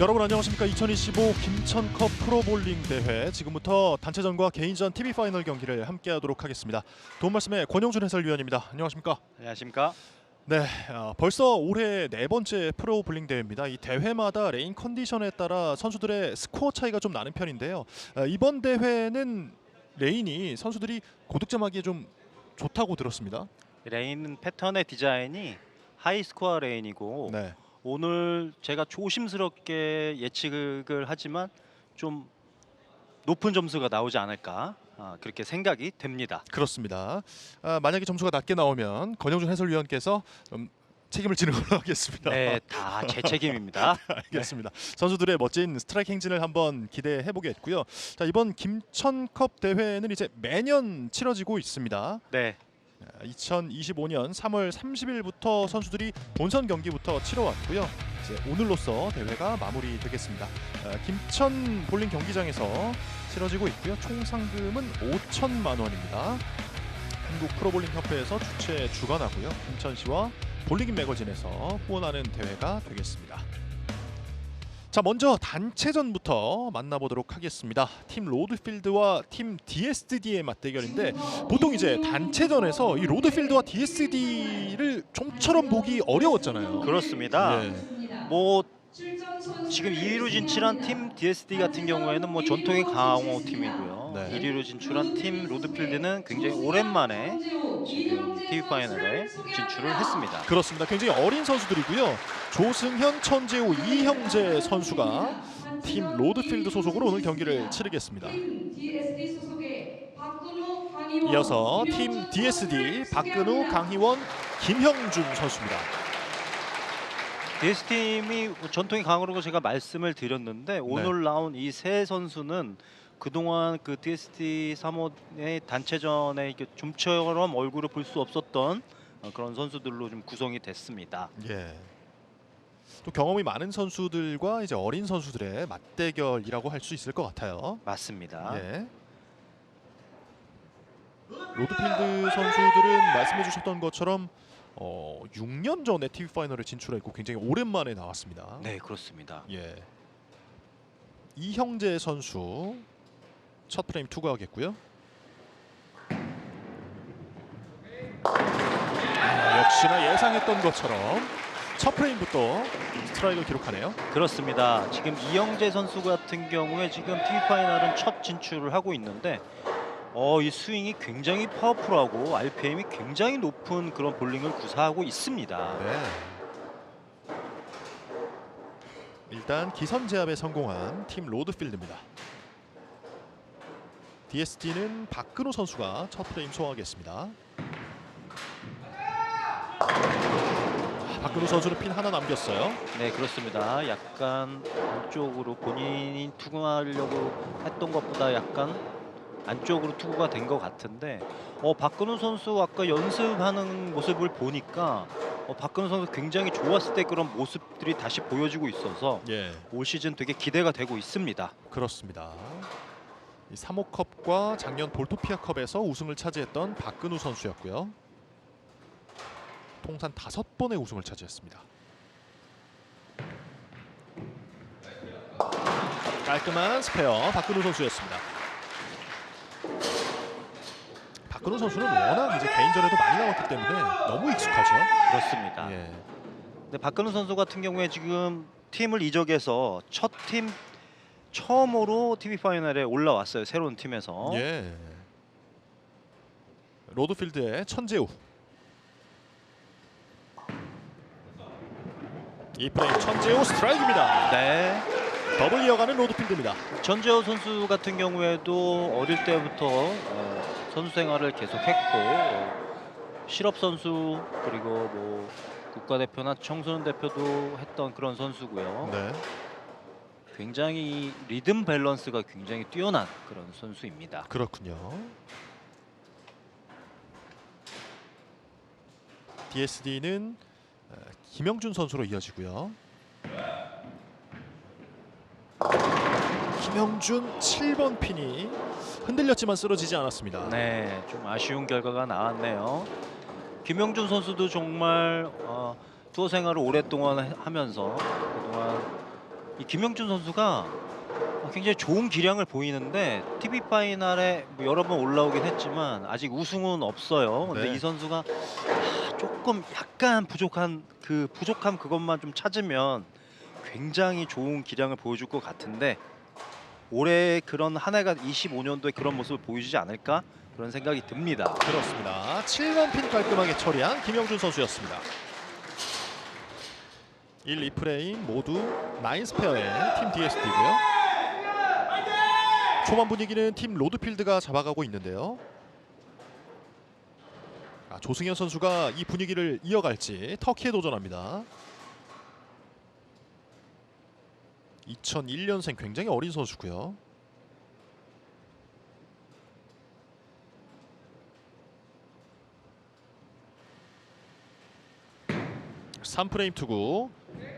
여러분 안녕하십니까. 2025 김천컵 프로볼링 대회 지금부터 단체전과 개인전 TV 파이널 경기를 함께하도록 하겠습니다. 도움 말씀에 권영준 해설위원입니다. 안녕하십니까. 안녕하십니까. 네, 벌써 올해 네 번째 프로볼링 대회입니다. 이 대회마다 레인 컨디션에 따라 선수들의 스코어 차이가 좀 나는 편인데요. 이번 대회는 레인이 선수들이 고득점하기에 좀 좋다고 들었습니다. 레인 패턴의 디자인이 하이 스코어 레인이고 네. 오늘 제가 조심스럽게 예측을 하지만 좀 높은 점수가 나오지 않을까 그렇게 생각이 됩니다. 그렇습니다. 만약에 점수가 낮게 나오면 권영준 해설위원께서 책임을 지는 걸로 하겠습니다. 네, 다 제 책임입니다. 알겠습니다. 선수들의 멋진 스트라이크 행진을 한번 기대해 보겠고요. 자, 이번 김천컵 대회는 이제 매년 치러지고 있습니다. 네, 2025년 3월 30일부터 선수들이 본선 경기부터 치러왔고요. 이제 오늘로써 대회가 마무리되겠습니다. 김천 볼링 경기장에서 치러지고 있고요. 총 상금은 5천만 원입니다. 한국 프로볼링 협회에서 주최 주관하고요. 김천시와 볼링인 매거진에서 후원하는 대회가 되겠습니다. 자, 먼저 단체전부터 만나보도록 하겠습니다. 팀 로드필드와 팀 DSD의 맞대결인데 보통 이제 단체전에서 이 로드필드와 DSD를 좀처럼 보기 어려웠잖아요. 그렇습니다. 예. 뭐 지금 2위로 진출한 팀 DSD 같은 경우에는 뭐 전통의 강호 팀이고요. 네. 1위로 진출한 팀 로드필드는 굉장히 오랜만에 지금 TV 파이널에 진출을 했습니다. 그렇습니다. 굉장히 어린 선수들이고요. 조승현, 천재호, 이형재 선수가 팀 로드필드 소속으로 오늘 경기를 치르겠습니다. 이어서 팀 DSD 박근우, 강희원, 김형준 선수입니다. DS팀이 전통의 강호라고 제가 말씀을 드렸는데 오늘 나온 이 세 선수는 그동안 그 DST 3호의 단체전에 이렇게 좀처럼 얼굴을 볼 수 없었던 그런 선수들로 좀 구성이 됐습니다. 예. 또 경험이 많은 선수들과 이제 어린 선수들의 맞대결이라고 할 수 있을 것 같아요. 맞습니다. 예. 로드필드 선수들은 말씀해주셨던 것처럼 6년 전에 TV 파이널에 진출했고 굉장히 오랜만에 나왔습니다. 네, 그렇습니다. 예. 이형재 선수 첫 프레임 투구하겠고요. 역시나 예상했던 것처럼 첫 프레임부터 스트라이크를 기록하네요. 그렇습니다. 지금 이영재 선수 같은 경우에 지금 TV 파이널은 첫 진출을 하고 있는데 이 스윙이 굉장히 파워풀하고 RPM이 굉장히 높은 그런 볼링을 구사하고 있습니다. 네. 일단 기선 제압에 성공한 팀 로드필드입니다. DSD는 박근호 선수가 첫 프레임 소화하겠습니다. 박근호 선수는 핀 하나 남겼어요. 네, 그렇습니다. 약간 안쪽으로 본인이 투구하려고 했던 것보다 약간 안쪽으로 투구가 된 것 같은데 박근호 선수 아까 연습하는 모습을 보니까 박근호 선수 굉장히 좋았을 때 그런 모습들이 다시 보여지고 있어서 예, 올 시즌 되게 기대가 되고 있습니다. 그렇습니다. 이 3호컵과 작년 볼토피아컵에서 우승을 차지했던 박근우 선수였고요. 통산 5번의 우승을 차지했습니다. 깔끔한 스페어 박근우 선수였습니다. 박근우 선수는 워낙 이제 개인전에도 많이 나왔기 때문에 너무 익숙하죠. 그렇습니다. 예. 근데 박근호 선수 같은 경우에 지금 팀을 이적해서 첫 팀 처음으로 TV 파이널에 올라왔어요. 새로운 팀에서. 예. 로드필드의 천재우. 이 프레임 천재우 스트라이크입니다. 네. 더블 이어가는 로드필드입니다. 전재호 선수 같은 경우에도 어릴 때부터 선수 생활을 계속했고 실업 선수 그리고 뭐 국가대표나 청소년 대표도 했던 그런 선수고요. 네. 굉장히 리듬 밸런스가 굉장히 뛰어난 그런 선수입니다. 그렇군요. DSD는 김영준 선수로 이어지고요. 김영준 7번 핀이 흔들렸지만 쓰러지지 않았습니다. 네, 좀 아쉬운 결과가 나왔네요. 김영준 선수도 정말 투어 생활을 오랫동안 하면서 그동안 이 김영준 선수가 굉장히 좋은 기량을 보이는데 TV 파이널에 뭐 여러 번 올라오긴 했지만 아직 우승은 없어요. 근데 네. 이 선수가 조금 약간 부족한 부족함 그것만 좀 찾으면 굉장히 좋은 기량을 보여줄 것 같은데 올해 그런 한 해가 25년도에 그런 모습을 보여주지 않을까 그런 생각이 듭니다. 그렇습니다. 7번 핀 깔끔하게 처리한 김영준 선수였습니다. 1, 2프레임 모두 나인스페어의 팀 DSD고요. 초반 분위기는 팀 로드필드가 잡아가고 있는데요. 조승현 선수가 이 분위기를 이어갈지 터키에 도전합니다. 2001년생 굉장히 어린 선수고요. (3프레임) 투구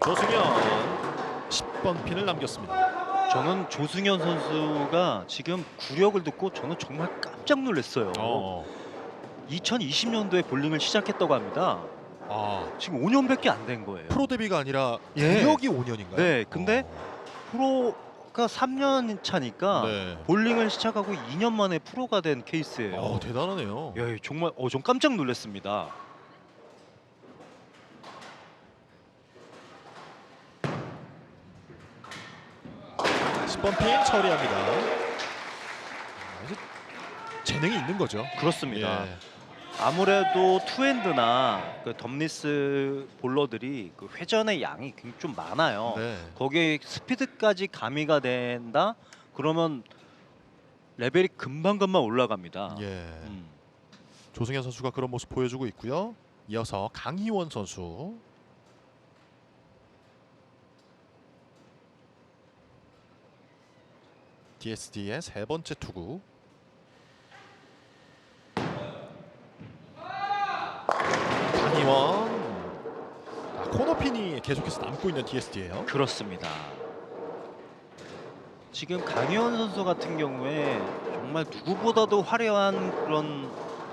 조승현 10번 핀을 남겼습니다. 저는 조승현 선수가 지금 구력을 듣고 저는 정말 깜짝 놀랐어요. 2020년도에 볼링을 시작했다고 합니다. 지금 5년밖에 안 된 거예요. 프로 데뷔가 아니라 예. 구력이 5년인가요? 네, 근데 프로가 3년 차니까 네. 볼링을 시작하고 2년 만에 프로가 된 케이스예요. 대단하네요. 야, 정말 전 깜짝 놀랐습니다. (10번) 핀 처리합니다. 이제 재능이 있는 거죠. 그렇습니다. 예. 아무래도 투핸드나 그 덤리스 볼러들이 그 회전의 양이 굉장히 좀 많아요. 네. 거기에 스피드까지 가미가 된다? 그러면 레벨이 금방금방 올라갑니다. 예. 조승현 선수가 그런 모습 보여주고 있고요. 이어서 강희원 선수. DSD의 세 번째 투구. 강희원. 코너핀이 계속해서 남고 있는 DSD예요. 그렇습니다. 지금 강희원 선수 같은 경우에 정말 누구보다도 화려한 그런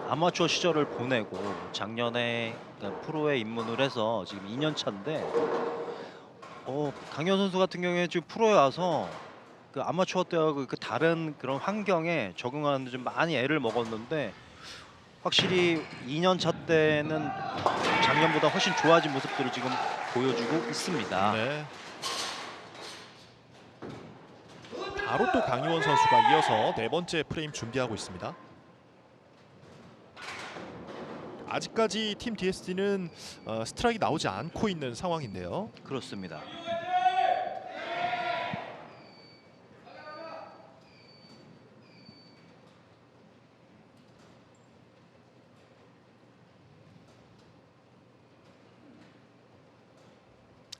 아마추어 시절을 보내고 작년에 프로에 입문을 해서 지금 2년 차인데 강희원 선수 같은 경우에 지금 프로에 와서 그 아마추어 때와 그 다른 그런 환경에 적응하는데 좀 많이 애를 먹었는데 확실히 2년 차 때는 작년보다 훨씬 좋아진 모습들을 지금 보여주고 있습니다. 네. 바로 또 강희원 선수가 이어서 네 번째 프레임 준비하고 있습니다. 아직까지 팀 DSD는 스트라이크 나오지 않고 있는 상황인데요. 그렇습니다.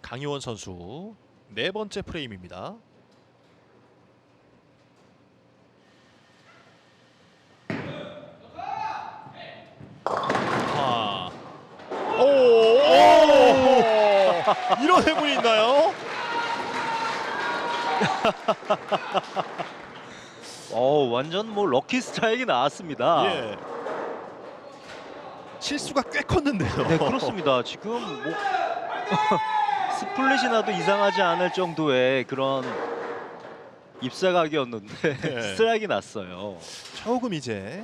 강희원 선수 네 번째 프레임입니다. 이런 행운이 있나요? 완전 뭐 럭키 스트라이크 나왔습니다. 예. 실수가 꽤 컸는데요. 네, 그렇습니다. 지금 뭐 스플릿이 나도 이상하지 않을 정도의 그런 입사각이었는데 네. 스트라이크 났어요. 조금 이제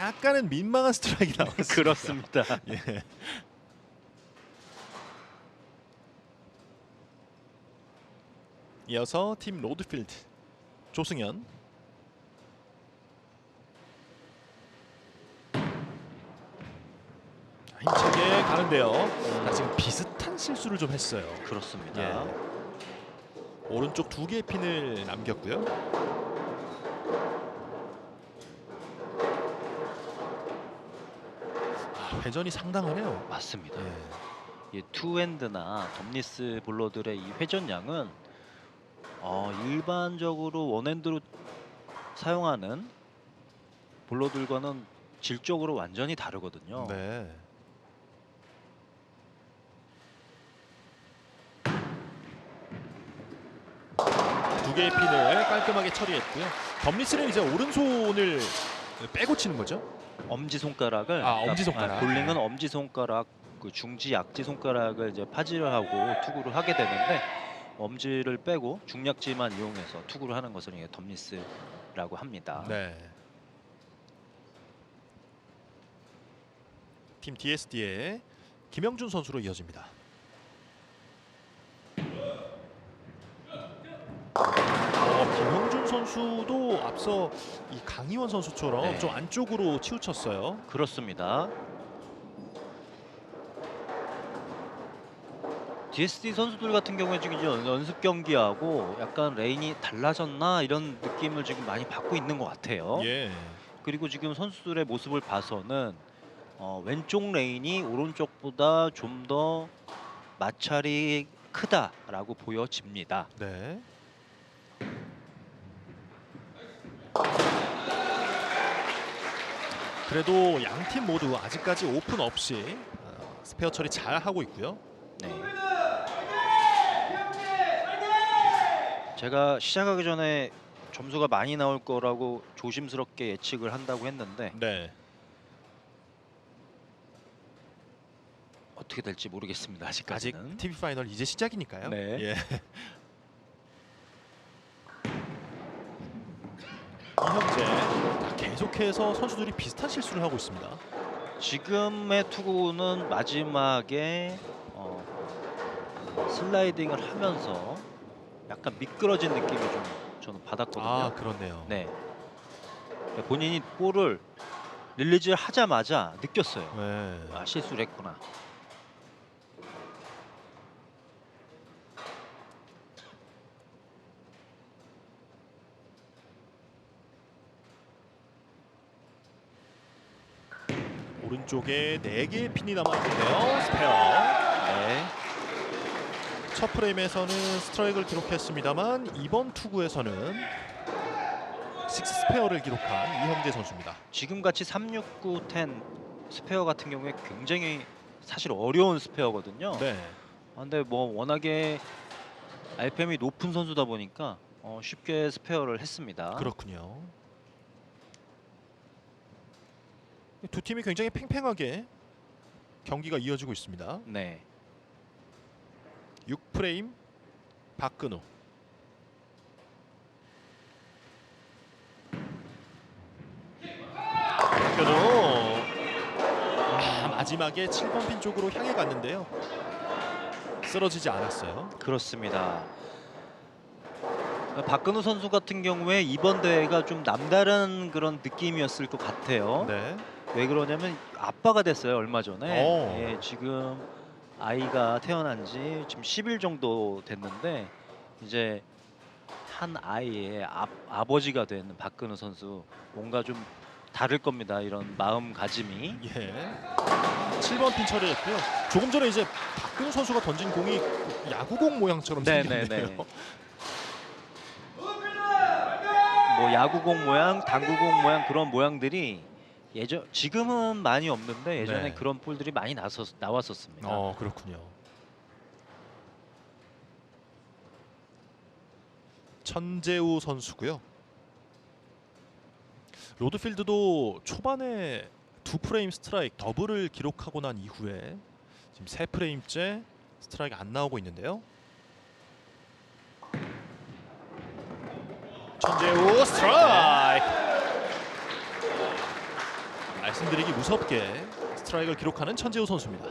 약간은 민망한 스트라이크 나왔습니다. 그렇습니다. 예. 이어서 팀 로드필드 조승현. 힘차게 가는데요. 지금 비슷한 실수를 좀 했어요. 그렇습니다. 예. 오른쪽 두 개의 핀을 남겼고요. 회전이 상당하네요. 맞습니다. 예. 이 투핸드나 덤리스 볼러들의 이 회전량은 일반적으로 원핸드로 사용하는 볼러들과는 질적으로 완전히 다르거든요. 네. 두 개의 핀을 깔끔하게 처리했고요. 덤리스는 이제 오른손을 빼고 치는 거죠? 엄지 손가락을 엄지 손가락. 볼링은 엄지 손가락, 그 중지 약지 손가락을 이제 파지를 하고 투구를 하게 되는데 엄지를 빼고 중략지만 이용해서 투구를 하는 것을 이게 덤리스라고 합니다. 네. 팀 DSD의 김영준 선수로 이어집니다. 김영준 선수도 앞서 이 강희원 선수처럼 네. 좀 안쪽으로 치우쳤어요. 그렇습니다. DSD 선수들 같은 경우에 지금 이제 연습 경기하고 약간 레인이 달라졌나 이런 느낌을 지금 많이 받고 있는 것 같아요. 예. 그리고 지금 선수들의 모습을 봐서는 왼쪽 레인이 오른쪽보다 좀 더 마찰이 크다라고 보여집니다. 네. 그래도 양 팀 모두 아직까지 오픈 없이 스페어 처리 잘 하고 있고요. 네. 제가 시작하기 전에 점수가 많이 나올 거라고 조심스럽게 예측을 한다고 했는데 네. 어떻게 될지 모르겠습니다. 아직 아직까지는. TV 파이널 이제 시작이니까요. 네. 예. 이현재 계속해서 선수들이 비슷한 실수를 하고 있습니다. 지금의 투구는 마지막에 슬라이딩을 하면서 약간 미끄러진 느낌이 좀 저는 받았거든요. 아, 그렇네요. 네. 본인이 볼을 릴리즈를 하자마자 느꼈어요. 네. 아, 실수를 했구나. 오른쪽에 4개의 핀이 남아있는데요. 스페어. 네. 첫 프레임에서는 스트라이크를 기록했습니다만 이번 투구에서는 6 스페어를 기록한 이형재 선수입니다. 지금같이 369, 10 스페어 같은 경우에 굉장히 사실 어려운 스페어거든요. 네. 근데 뭐 워낙에 RPM이 높은 선수다 보니까 쉽게 스페어를 했습니다. 그렇군요. 두 팀이 굉장히 팽팽하게 경기가 이어지고 있습니다. 네. 6프레임 박근우. 박근우. 마지막에 7번 핀 쪽으로 향해 갔는데요. 쓰러지지 않았어요. 그렇습니다. 박근우 선수 같은 경우에 이번 대회가 좀 남다른 그런 느낌이었을 것 같아요. 네. 왜 그러냐면 아빠가 됐어요 얼마 전에. 오. 예, 지금 아이가 태어난 지 지금 10일 정도 됐는데 이제 한 아이의 아버지가 된 박근우 선수 뭔가 좀 다를 겁니다. 이런 마음가짐이. 예. 7번 핀 처리했고요. 조금 전에 이제 박근우 선수가 던진 공이 야구공 모양처럼 네네네. 생겼네요. 뭐 야구공 모양, 당구공 모양 그런 모양들이 지금은 많이 없는데 예전에 네. 그런 볼들이 많이 나왔었습니다. 그렇군요. 천재우 선수고요. 로드필드도 초반에 2프레임 스트라이크 더블을 기록하고 난 이후에 지금 3프레임째 스트라이크 안 나오고 있는데요. 천재우 스트라이크. 말씀드리기 무섭게 스트라이크를 기록하는 천재우 선수입니다.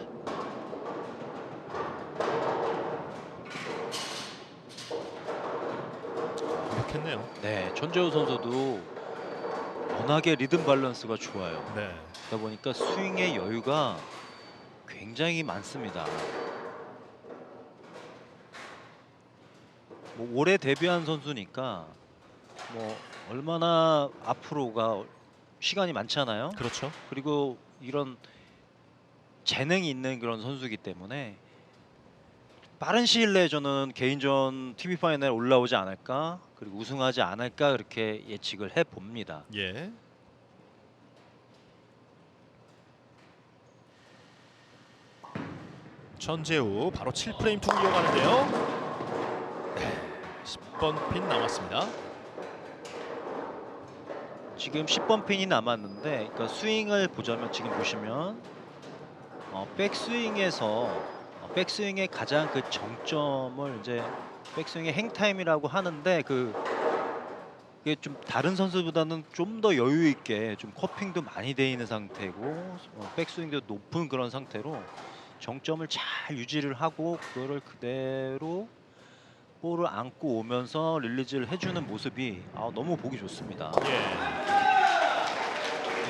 완벽했네요. 네, 천재우 선수도 워낙에 리듬 밸런스가 좋아요. 네. 그러다 보니까 스윙의 여유가 굉장히 많습니다. 뭐 올해 데뷔한 선수니까 뭐 얼마나 앞으로가 시간이 많잖아요. 그렇죠. 그리고 이런 재능이 있는 그런 선수이기 때문에 빠른 시일 내에 저는 개인전 TV 파이널 올라오지 않을까, 그리고 우승하지 않을까 그렇게 예측을 해 봅니다. 예. 천재우 바로 7프레임 투구 이어가는데요. 네, 10번 핀 남았습니다. 지금 10번 핀이 남았는데, 그러니까 스윙을 보자면 지금 보시면 백스윙에서 백스윙의 가장 그 정점을 이제 백스윙의 행타임이라고 하는데 그게 좀 다른 선수보다는 좀 더 여유 있게 좀 커핑도 많이 돼 있는 상태고 백스윙도 높은 그런 상태로 정점을 잘 유지를 하고 그거를 그대로 볼을 안고 오면서 릴리즈를 해주는 모습이 너무 보기 좋습니다. 예.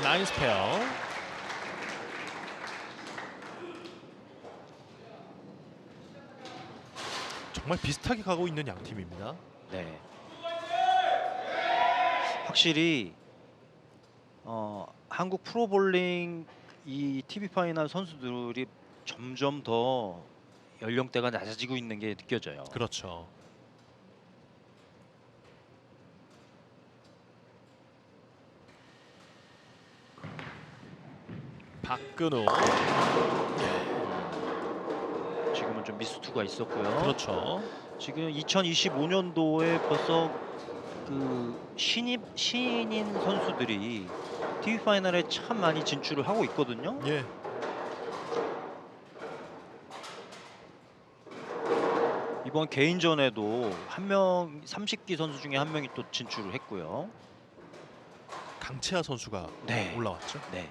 나이스 페어. 정말 비슷하게 가고 있는 양 팀입니다. 네. 확실히 한국 프로볼링 이 TV 파이널 선수들이 점점 더 연령대가 낮아지고 있는 게 느껴져요. 그렇죠. 박근호. 지금은 좀 미스투가 있었고요. 그렇죠. 지금 2025년도에 벌써 그 신인 선수들이 TV 파이널에 참 많이 진출을 하고 있거든요. 예. 이번 개인전에도 한 명 30기 선수 중에 한 명이 또 진출을 했고요. 강채아 선수가 네. 올라왔죠. 네.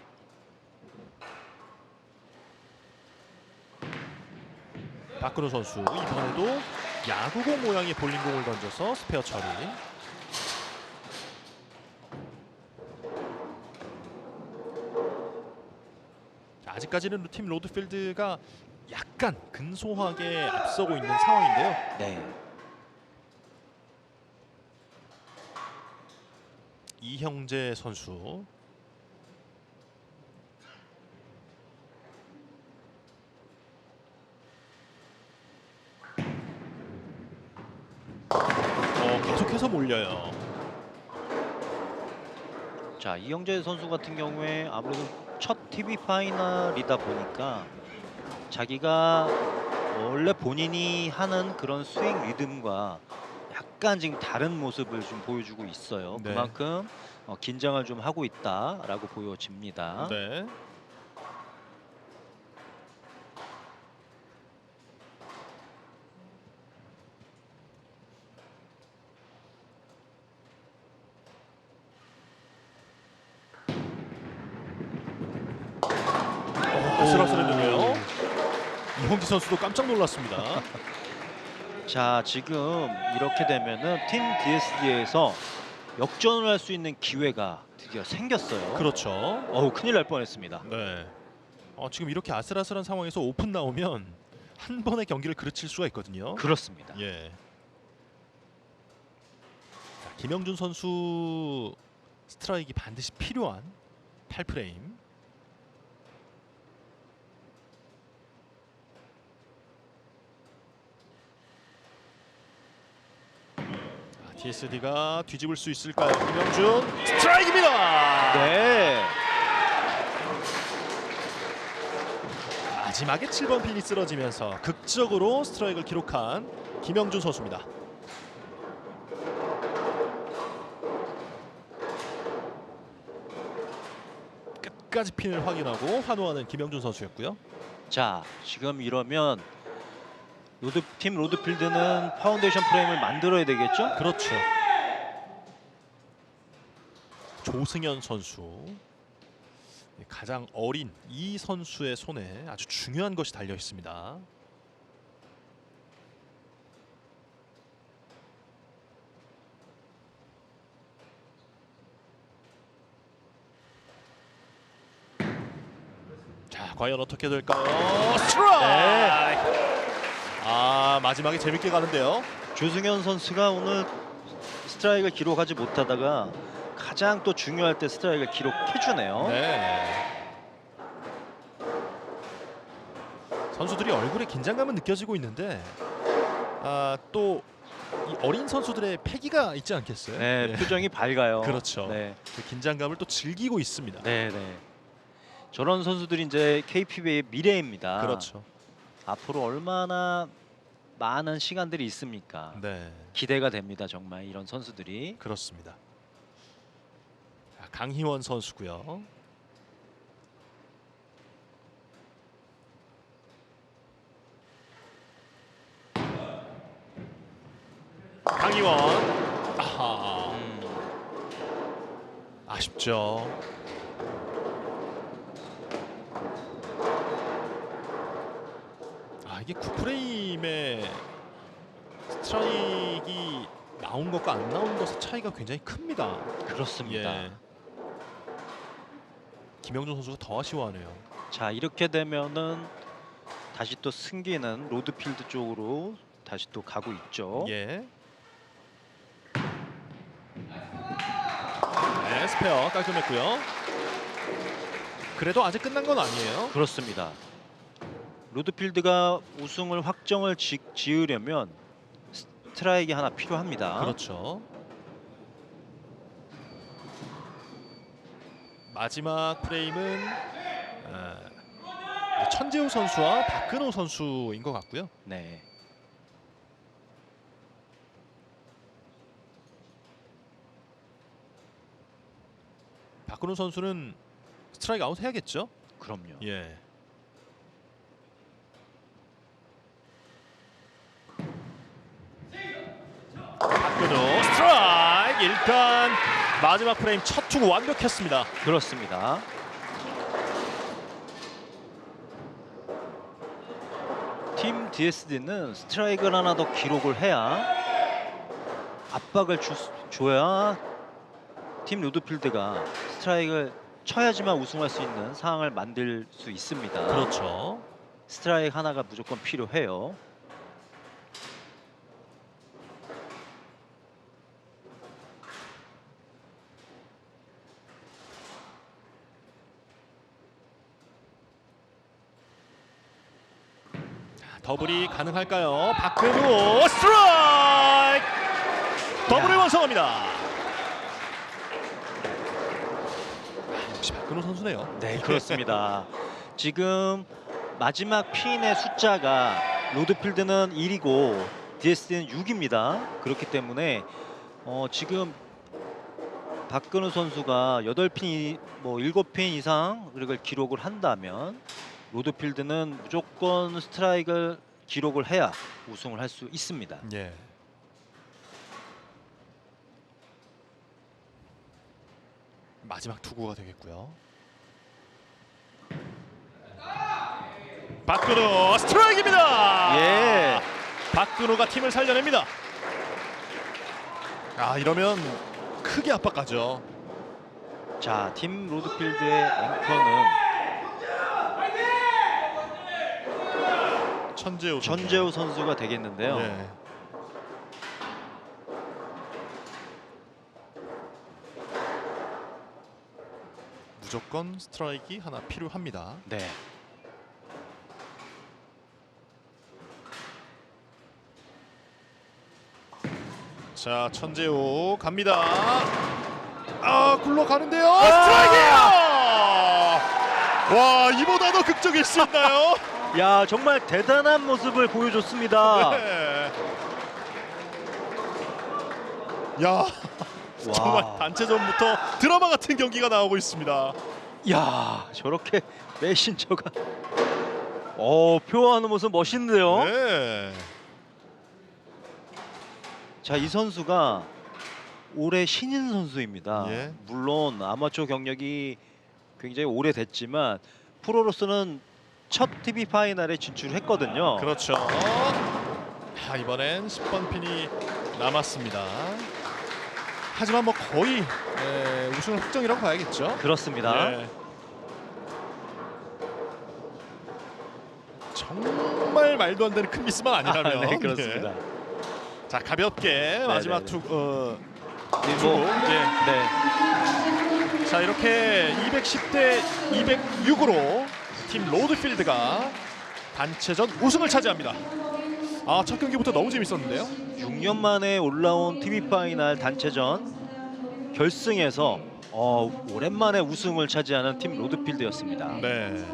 박근호 선수 이번에도 야구공 모양의 볼링공을 던져서 스페어 처리. 아직까지는 팀 로드필드가 약간 근소하게 앞서고 있는 상황인데요. 네. 이형재 선수. 계속해서 몰려요. 자, 이영재 선수 같은 경우에 아무래도 첫 TV 파이널이다 보니까 자기가 원래 본인이 하는 그런 스윙 리듬과 약간 지금 다른 모습을 좀 보여주고 있어요. 네. 그만큼 긴장을 좀 하고 있다라고 보여집니다. 네. 아슬아슬했는데요. 이홍기 선수도 깜짝 놀랐습니다. 자, 지금 이렇게 되면은 팀 DSD에서 역전을 할 수 있는 기회가 드디어 생겼어요. 그렇죠. 큰일 날 뻔했습니다. 네. 지금 이렇게 아슬아슬한 상황에서 오픈 나오면 한 번의 경기를 그르칠 수가 있거든요. 그렇습니다. 예. 자, 김영준 선수 스트라이크 반드시 필요한 8프레임. DSD가 뒤집을 수 있을까요? 김영준 스트라이크입니다. 네. 마지막에 7번 핀이 쓰러지면서 극적으로 스트라이크를 기록한 김영준 선수입니다. 끝까지 핀을 확인하고 환호하는 김영준 선수였고요. 자, 지금 이러면 팀 로드필드는 파운데이션 프레임을 만들어야 되겠죠? 그렇죠. 조승현 선수, 가장 어린 이 선수의 손에 아주 중요한 것이 달려 있습니다. 자, 과연 어떻게 될까요? 스트라이크! 마지막에 재밌게 가는데요. 조승현 선수가 오늘 스트라이크를 기록하지 못하다가 가장 또 중요할 때 스트라이크를 기록해주네요. 네. 선수들이 얼굴에 긴장감은 느껴지고 있는데 또 이 어린 선수들의 패기가 있지 않겠어요? 네, 표정이 밝아요. 그렇죠. 네. 그 긴장감을 또 즐기고 있습니다. 네. 저런 선수들이 이제 KPB의 미래입니다. 그렇죠. 앞으로 얼마나 많은 시간들이 있습니까? 네, 기대가 됩니다. 정말 이런 선수들이. 그렇습니다. 자, 강희원 선수고요. 강희원. 아하. 아쉽죠. 이게 9프레임의 스트라이크가 나온 것과 안 나온 것의 차이가 굉장히 큽니다. 그렇습니다. 예. 김영준 선수가 더 아쉬워하네요. 자, 이렇게 되면은 다시 또 승기는 로드필드 쪽으로 다시 또 가고 있죠. 예. 네, 스페어 깔끔했고요. 그래도 아직 끝난 건 아니에요. 그렇습니다. 로드필드가 우승을 확정을 지으려면 스트라이크 하나 필요합니다. 그렇죠. 마지막 프레임은 천재우 선수와 박근호 선수인 것 같고요. 네. 박근호 선수는 스트라이크 아웃 해야겠죠? 그럼요. 예. 박근호 스트라이크. 일단 마지막 프레임 첫 투구 완벽했습니다. 그렇습니다. 팀 DSD는 스트라이크를 하나 더 기록을 해야 압박을 줘야 팀 로드필드가 스트라이크를 쳐야지만 우승할 수 있는 상황을 만들 수 있습니다. 그렇죠. 스트라이크 하나가 무조건 필요해요. 더블이 가능할까요? 박근호 스트라이크! 더블을 완성합니다. 역시 박근호 선수네요. 네, 그렇습니다. 지금 마지막 핀의 숫자가 로드필드는 1이고 DSD는 6입니다. 그렇기 때문에 지금 박근호 선수가 8핀, 7핀 이상 이걸 기록을 한다면 로드필드는 무조건 스트라이크를 기록을 해야 우승을 할 수 있습니다. 예. 마지막 투구가 되겠고요. 박근호 스트라이크입니다. 예. 박근호가 팀을 살려냅니다. 이러면 크게 압박하죠. 자, 팀 로드필드의 앵커는 전재우 선수가 되겠는데요. 네. 무조건 스트라이크 하나 필요합니다. 네. 자, 천재호 갑니다. 굴러가는데요. 스트라이크예요. 와, 이보다 더 극적일 수 있나요? 야, 정말 대단한 모습을 보여줬습니다. 네. 야, 정말 와. 단체전부터 드라마 같은 경기가 나오고 있습니다. 야, 저렇게 메신저가 표하는 모습 멋있는데요. 네. 자, 이 선수가 올해 신인 선수입니다. 예. 물론 아마추어 경력이 굉장히 오래됐지만 프로로서는 첫 TV 파이널에 진출했거든요. 그렇죠. 이번엔 10번 핀이 남았습니다. 하지만 거의 우승을 확정이라고 봐야겠죠. 그렇습니다. 네. 정말 말도 안 되는 큰 미스만 아니라면. 네, 그렇습니다. 네. 자, 가볍게 마지막 투구. 네. 자, 이렇게 210대 206으로 팀 로드필드가 단체전 우승을 차지합니다. 첫 경기부터 너무 재밌었는데요. 6년 만에 올라온 TV 파이널 단체전 결승에서 오랜만에 우승을 차지하는 팀 로드필드였습니다. 네.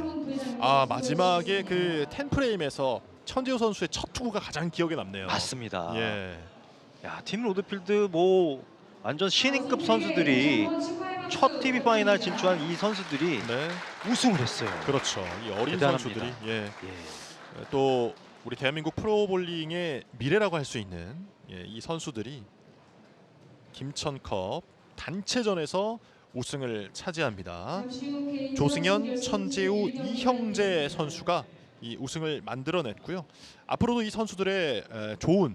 마지막에 그 10프레임에서 천재호 선수의 첫 투구가 가장 기억에 남네요. 맞습니다. 예. 야, 팀 로드필드 완전 신인급 선수들이 첫 TV 파이널 진출한 이 선수들이 네. 우승을 했어요. 그렇죠. 이 어린 대단합니다. 선수들이 예. 또 우리 대한민국 프로볼링의 미래라고 할 수 있는 예, 이 선수들이 김천컵 단체전에서 우승을 차지합니다. 조승현, 천재우, 이형재 선수가 이 우승을 만들어냈고요. 앞으로도 이 선수들의 좋은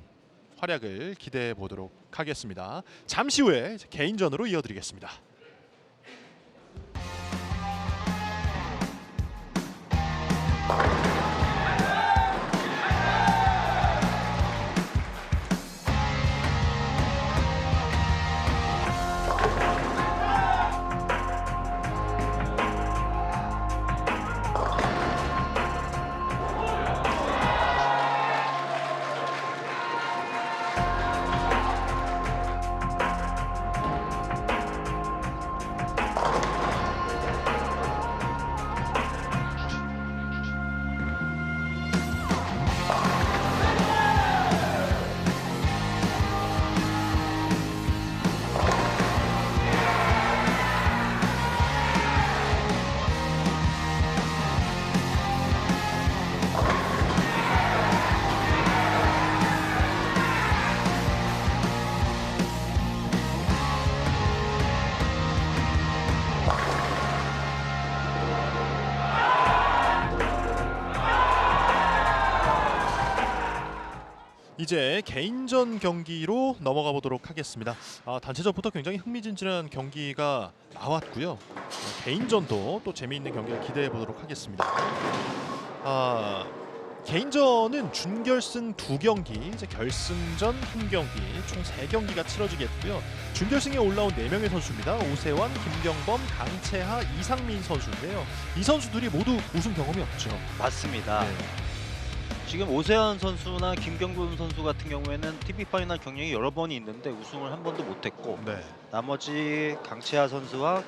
활약을 기대해 보도록 하겠습니다. 잠시 후에 이제 개인전으로 이어드리겠습니다. 이제 개인전 경기로 넘어가 보도록 하겠습니다. 단체전부터 굉장히 흥미진진한 경기가 나왔고요. 개인전도 또 재미있는 경기를 기대해 보도록 하겠습니다. 개인전은 준결승 2경기, 이제 결승전 1경기, 총 3경기가 치러지겠고요. 준결승에 올라온 4명의 선수입니다. 오세환, 김경범, 강채하, 이상민 선수인데요. 이 선수들이 모두 우승 경험이 없죠. 맞습니다. 네. 지금 오세환 선수나 김경범 선수 같은 경우에는 TV 파이널 경력이 여러 번이 있는데 우승을 한 번도 못했고, 네. 나머지 강채하 선수와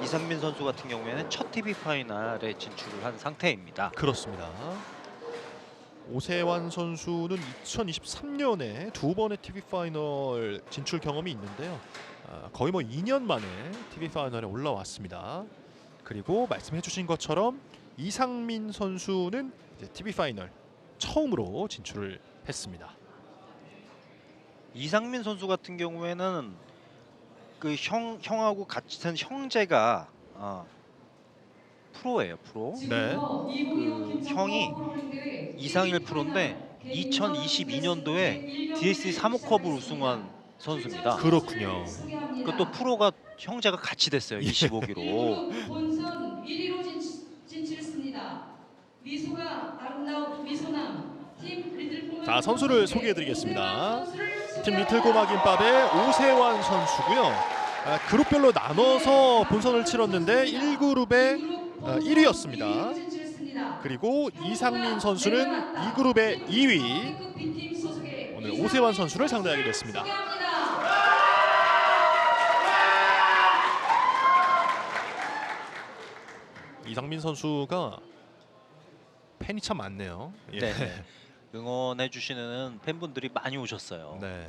이상민 선수 같은 경우에는 첫 TV 파이널에 진출을 한 상태입니다. 그렇습니다. 오세환 선수는 2023년에 2번의 TV 파이널 진출 경험이 있는데요. 거의 뭐 2년 만에 TV 파이널에 올라왔습니다. 그리고 말씀해주신 것처럼 이상민 선수는 이제 TV 파이널 처음으로 진출을 했습니다. 이상민 선수 같은 경우에는 그 형하고 같은 형제가 프로예요, 프로. 네. 그 형이 이상일 프로인데 2022년도에 DSC 3호컵을 우승한 선수입니다. 그렇군요. 그또 프로가 형제가 같이 됐어요. 25기로. 본선 1위로 진출했습니다. 미소가 아름다운 미소남 팀 리틀 자, 선수를 소개해드리겠습니다. 팀 리틀 꼬마김밥의 오세환 선수고요. 그룹별로 나눠서 본선을 치렀는데 1그룹의 1위였습니다. 그리고 이상민 선수는 2그룹의 2위. 오늘 오세환 선수를 상대하게 됐습니다. 이상민 선수가 팬이 참 많네요. 예. 네. 응원해 주시는 팬분들이 많이 오셨어요. 네.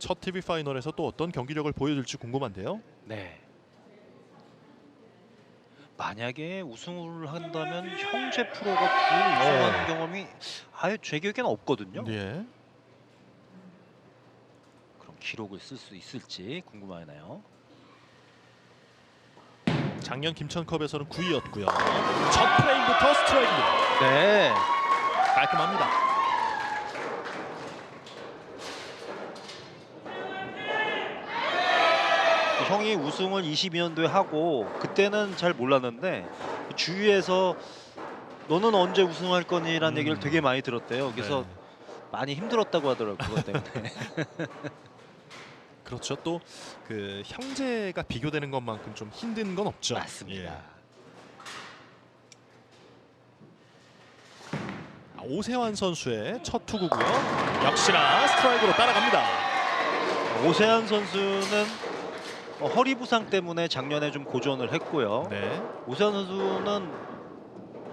첫 TV 파이널에서 또 어떤 경기력을 보여줄지 궁금한데요. 네. 만약에 우승을 한다면 형제 프로가 두 우승하는 경험이 아예 제 기억에는 없거든요. 예. 그럼 기록을 쓸 수 있을지 궁금하네요. 작년 김천컵에서는 9위였고요. 첫 프레임부터 스트라이크입니다. 네. 깔끔합니다. 형이 우승을 22년도에 하고 그때는 잘 몰랐는데 주위에서 너는 언제 우승할 거니라는 얘기를 되게 많이 들었대요. 그래서 네. 많이 힘들었다고 하더라고요. 그것 때문에. 그렇죠. 또 그 형제가 비교되는 것만큼 좀 힘든 건 없죠. 맞습니다. 예. 오세환 선수의 첫 투구고요. 역시나 스트라이크로 따라갑니다. 오세환 선수는 허리 부상 때문에 작년에 좀 고전을 했고요. 네. 오세환 선수는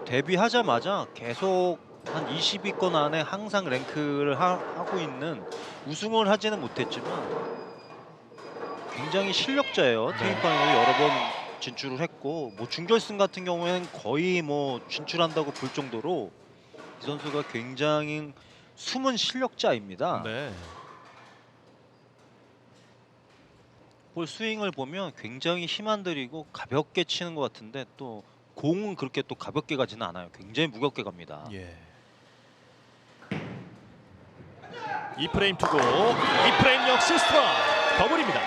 데뷔하자마자 계속 한 20위권 안에 항상 랭크를 하고 있는, 우승을 하지는 못했지만 굉장히 실력자예요. 네. TV 파이널 여러 번 진출을 했고 뭐 준결승 같은 경우에는 거의 뭐 진출한다고 볼 정도로 이 선수가 굉장히 숨은 실력자입니다. 네. 볼 스윙을 보면 굉장히 힘 안 들이고 가볍게 치는 것 같은데 또 공은 그렇게 또 가볍게 가지는 않아요. 굉장히 무겁게 갑니다. 예. 이 프레임 투고 이 프레임 역시 스트라이크 더블입니다.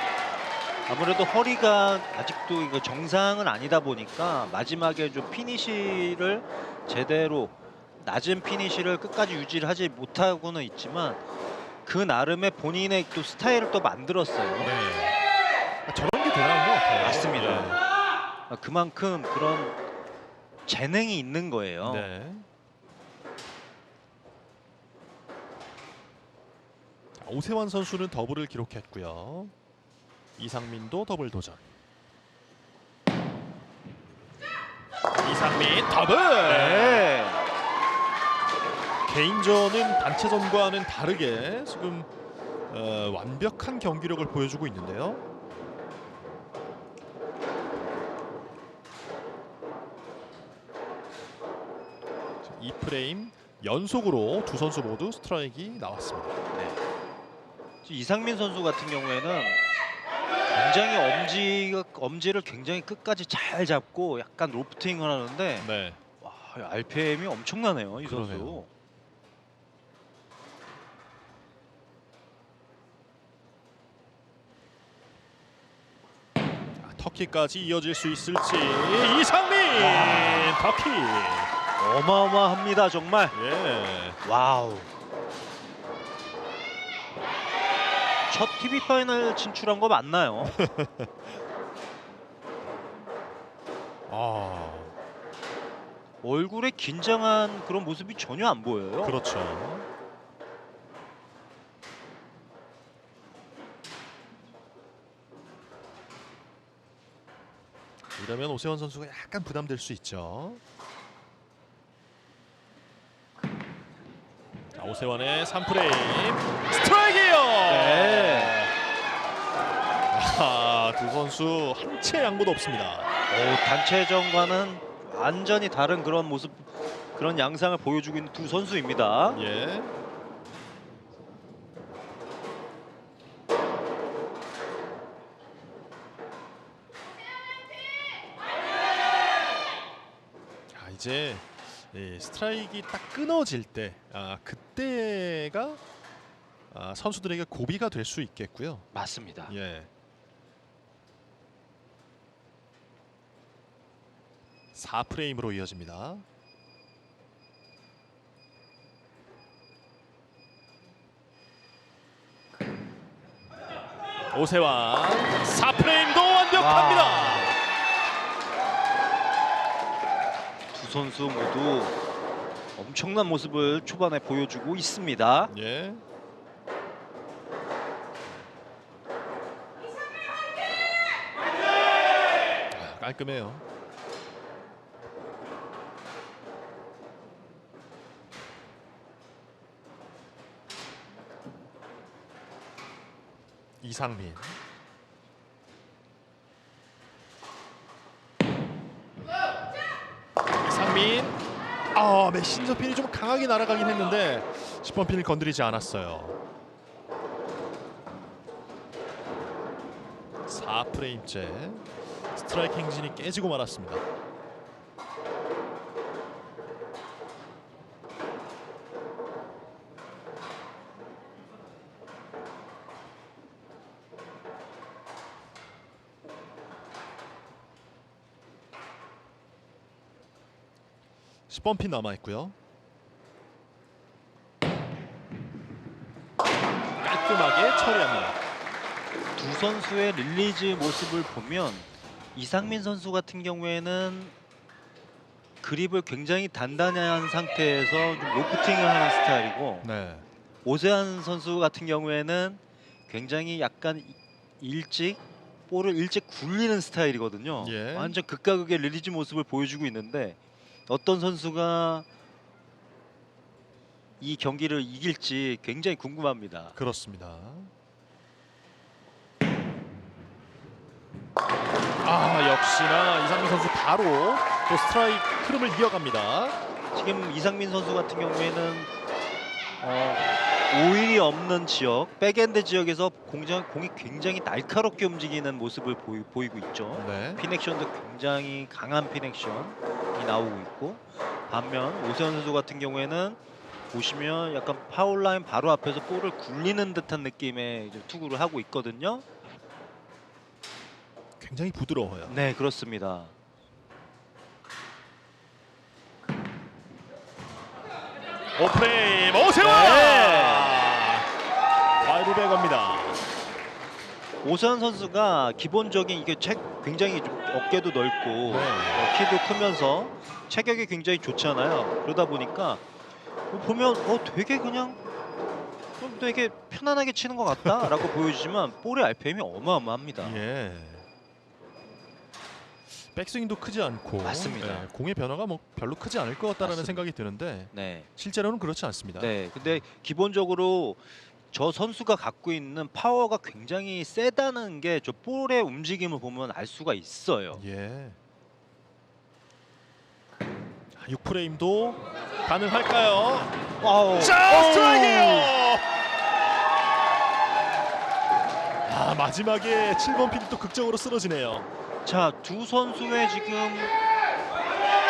아무래도 허리가 아직도 이거 정상은 아니다 보니까 마지막에 좀 피니시를 제대로 낮은 피니시를 끝까지 유지를 하지 못하고는 있지만 그 나름의 본인의 또 스타일을 또 만들었어요. 네. 저런 게 대단한 것 같아요. 맞습니다. 그만큼 그런 재능이 있는 거예요. 네. 오세환 선수는 더블을 기록했고요. 이상민도 더블 도전. 이상민 더블. 네. 개인전은 단체전과는 다르게 지금 완벽한 경기력을 보여주고 있는데요. 이 프레임 연속으로 두 선수 모두 스트라이크가 나왔습니다. 네. 이상민 선수 같은 경우에는 굉장히 엄지를 굉장히 끝까지 잘 잡고 약간 로프팅을 하는데 네. 와, RPM이 엄청나네요, 이 그러네요. 선수. 터키까지 이어질 수 있을지 이상민 터키. 어마어마합니다, 정말. 예. 와우. 첫 TV 파이널 진출한 거 맞나요? 아, 얼굴에 긴장한 그런 모습이 전혀 안 보여요. 그렇죠. 이러면 오세훈 선수가 약간 부담될 수 있죠. 자, 오세훈의 3프레임 스트라이크예요. 네. 아, 두 선수 한 채 양보도 없습니다. 단체전과는 완전히 다른 그런 모습, 그런 양상을 보여주고 있는 두 선수입니다. 예. 이제 스트라이크가 딱 끊어질 때 그때가 선수들에게 고비가 될 수 있겠고요. 맞습니다. 예. 4프레임으로 이어집니다. 오세환 4프레임도 완벽합니다. 두 선수 모두 엄청난 모습을 초반에 보여주고 있습니다. 예. 깔끔해요. 이상민. 이상민. 메신저 핀이 좀 강하게 날아가긴 했는데 10번 핀을 건드리지 않았어요. 4프레임째 스트라이크 행진이 깨지고 말았습니다. (10번) 핀 남아 있고요. 깔끔하게 처리합니다. 두 선수의 릴리즈 모습을 보면 이상민 선수 같은 경우에는 그립을 굉장히 단단한 상태에서 좀 로프팅을 하는 스타일이고, 네. 오세환 선수 같은 경우에는 굉장히 약간 볼을 일찍 굴리는 스타일이거든요. 예. 완전 극과 극의 릴리즈 모습을 보여주고 있는데 어떤 선수가 이 경기를 이길지 굉장히 궁금합니다. 그렇습니다. 역시나 이상민 선수 바로 또 스트라이크 흐름을 이어갑니다. 지금 이상민 선수 같은 경우에는 오일이 없는 지역, 백엔드 지역에서 공이 굉장히 날카롭게 움직이는 모습을 보이고 있죠. 네. 핀액션도 굉장히 강한 핀액션이 나오고 있고, 반면 오세훈 선수 같은 경우에는 보시면 약간 파울라인 바로 앞에서 볼을 굴리는 듯한 느낌의 이제 투구를 하고 있거든요. 굉장히 부드러워요. 네, 그렇습니다. 오프레임 오세훈! 네. 파이브 백업니다. 오세훈 선수가 기본적인 이게 굉장히 좀 어깨도 넓고 키도 크면서 체격이 굉장히 좋잖아요. 그러다 보니까 보면 되게 그냥 좀 되게 편안하게 치는 것 같다라고 보여지지만 볼의 RPM이 어마어마합니다. 예. 백스윙도 크지 않고 맞습니다. 공의 변화가 뭐 별로 크지 않을 것 같다라는 맞습니다. 생각이 드는데 네, 실제로는 그렇지 않습니다. 네. 근데 기본적으로 저 선수가 갖고 있는 파워가 굉장히 세다는 게 저 볼의 움직임을 보면 알 수가 있어요. 예. 6프레임도 가능할까요? 와우. 자, 스트라이크예요. 마지막에 7번 핀이 또 극적으로 쓰러지네요. 자, 두 선수의 지금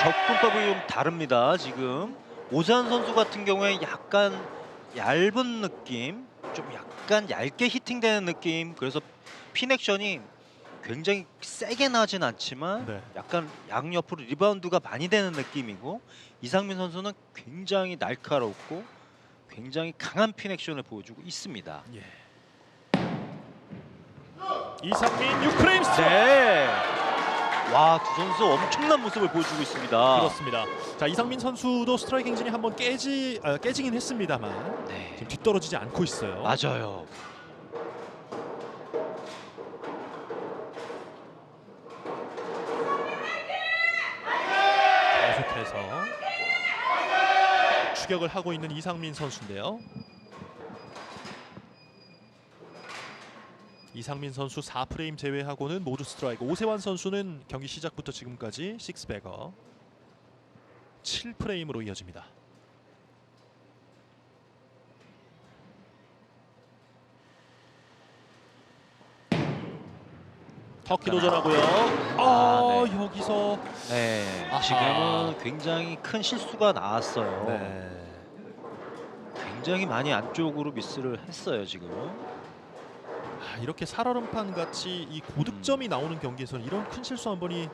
접근법이 좀 다릅니다. 지금 오세훈 선수 같은 경우에 약간 얇은 느낌, 좀 약간 얇게 히팅되는 느낌. 그래서 핀 액션이 굉장히 세게 나진 않지만 네. 약간 양옆으로 리바운드가 많이 되는 느낌이고, 이상민 선수는 굉장히 날카롭고 굉장히 강한 핀 액션을 보여주고 있습니다. 예. 이상민 6프레임 스트라이크. 네. 와, 두 선수 엄청난 모습을 보여주고 있습니다. 그렇습니다. 자, 이상민 선수도 스트라이크 행진이 한번 깨지긴 했습니다만 네. 지금 뒤떨어지지 않고 있어요. 맞아요. 계속해서 추격을 하고 있는 이상민 선수인데요. 이상민 선수 4프레임 제외하고는 모두 스트라이크. 오세환 선수는 경기 시작부터 지금까지 6백업 7프레임으로 이어집니다. 터키 도전하고요. 네. 여기서 네. 아하. 지금은 굉장히 큰 실수가 나왔어요. 네. 굉장히 많이 안쪽으로 미스를 했어요, 지금. 이렇게 살얼음판 같이 이 고득점이 나오는 경기에서는 이런 큰 실수 한 번이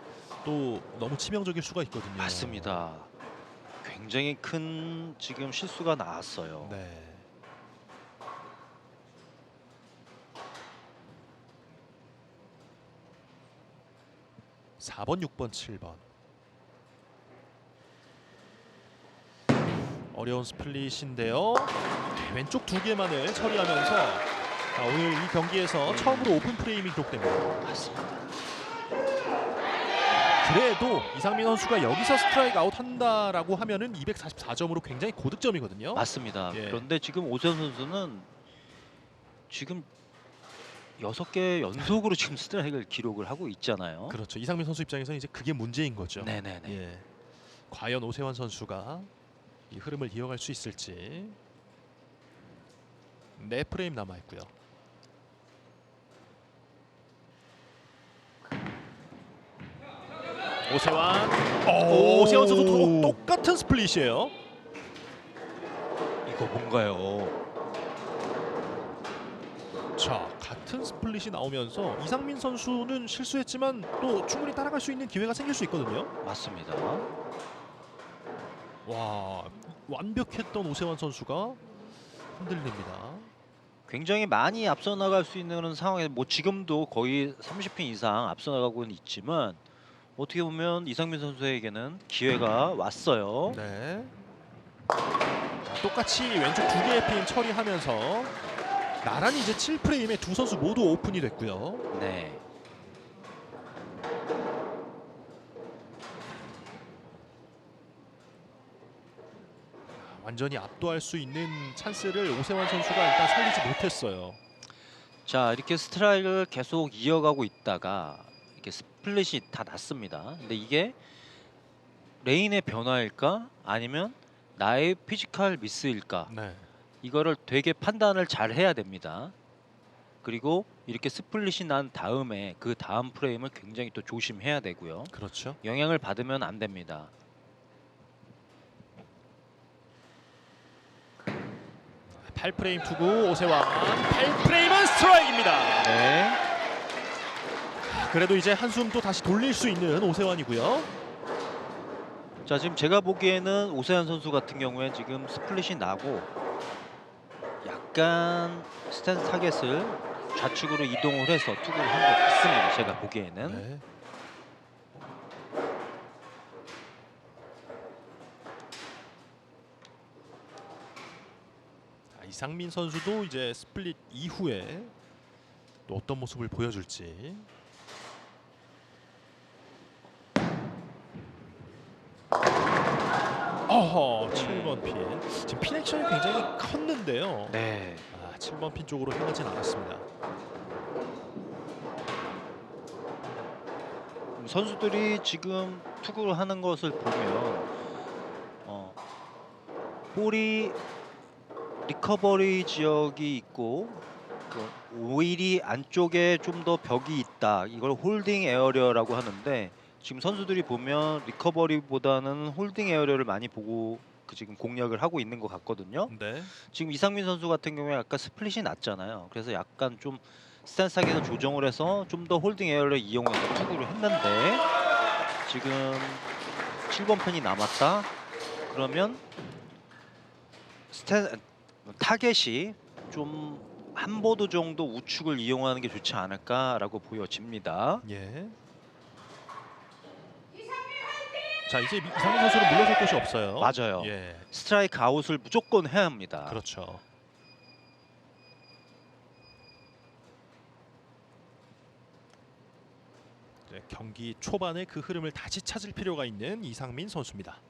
또 너무 치명적일 수가 있거든요. 맞습니다. 굉장히 큰 지금 실수가 나왔어요. 네. (4번) (6번) (7번) 어려운 스플릿인데요. 왼쪽 두 개만을 처리하면서 오늘 이 경기에서 처음으로 오픈 프레임이 기록됩니다. 맞습니다. 그래도 이상민 선수가 여기서 스트라이크 아웃 한다라고 하면은 244점으로 굉장히 고득점이거든요. 맞습니다. 예. 그런데 지금 오세훈 선수는 지금 6개 연속으로 지금 스트라이크를 기록을 하고 있잖아요. 그렇죠. 이상민 선수 입장에서는 이제 그게 문제인 거죠. 네네네. 예. 과연 오세환 선수가 이 흐름을 이어갈 수 있을지. 4프레임 남아 있고요. 오세환. 오세환 선수 똑같은 스플릿이에요. 이거 뭔가요? 자, 같은 스플릿이 나오면서 이상민 선수는 실수했지만 또 충분히 따라갈 수 있는 기회가 생길 수 있거든요. 맞습니다. 와, 완벽했던 오세환 선수가 흔들립니다. 굉장히 많이 앞서 나갈 수 있는 상황에 뭐 지금도 거의 30핀 이상 앞서 나가고는 있지만 어떻게 보면 이상민 선수에게는 기회가 왔어요. 네. 똑같이 왼쪽 두 개의 핀 처리하면서 나란히 이제 7프레임에 두 선수 모두 오픈이 됐고요. 네. 완전히 압도할 수 있는 찬스를 오세환 선수가 일단 살리지 못했어요. 자, 이렇게 스트라이크를 계속 이어가고 있다가 이렇게 스플릿이 다 났습니다. 근데 이게 레인의 변화일까 아니면 나의 피지컬 미스일까 네. 이거를 되게 판단을 잘 해야 됩니다. 그리고 이렇게 스플릿이 난 다음에 그 다음 프레임을 굉장히 또 조심해야 되고요. 그렇죠. 영향을 받으면 안 됩니다. 8프레임 투구 오세환 8프레임은 스트라이크입니다. 네. 그래도 이제 한숨 또 다시 돌릴 수 있는 오세환이고요. 자, 지금 제가 보기에는 오세환 선수 같은 경우에 지금 스플릿이 나고 약간 스탠스 타겟을 좌측으로 이동을 해서 투구를 한 것 같습니다. 제가 보기에는. 네. 자, 이상민 선수도 이제 스플릿 이후에 또 어떤 모습을 보여줄지. 어허, 7번 핀. 지금 핀 액션이 굉장히 컸는데요. 네. 7번 핀 쪽으로 향하진 않았습니다. 선수들이 지금 투구를 하는 것을 보면 볼이 리커버리 지역이 있고 오일이 안쪽에 좀 더 벽이 있다. 이걸 홀딩 에어리어라고 하는데 지금 선수들이 보면 리커버리보다는 홀딩 에어리어를 많이 보고 지금 공략을 하고 있는 것 같거든요. 네. 지금 이상민 선수 같은 경우에 아까 스플릿이 났잖아요. 그래서 약간 좀 스탠스하게서 조정을 해서 좀 더 홀딩 에어를 이용해서 투구를 했는데 지금 7번 펜이 남았다. 그러면 타겟이 좀 한 보드 정도 우측을 이용하는 게 좋지 않을까라고 보여집니다. 예. 자, 이제 이상민 선수는 물러설 곳이 없어요. 맞아요. 예. 스트라이크 아웃을 무조건 해야 합니다. 그렇죠. 네, 경기 초반에 그 흐름을 다시 찾을 필요가 있는 이상민 선수입니다.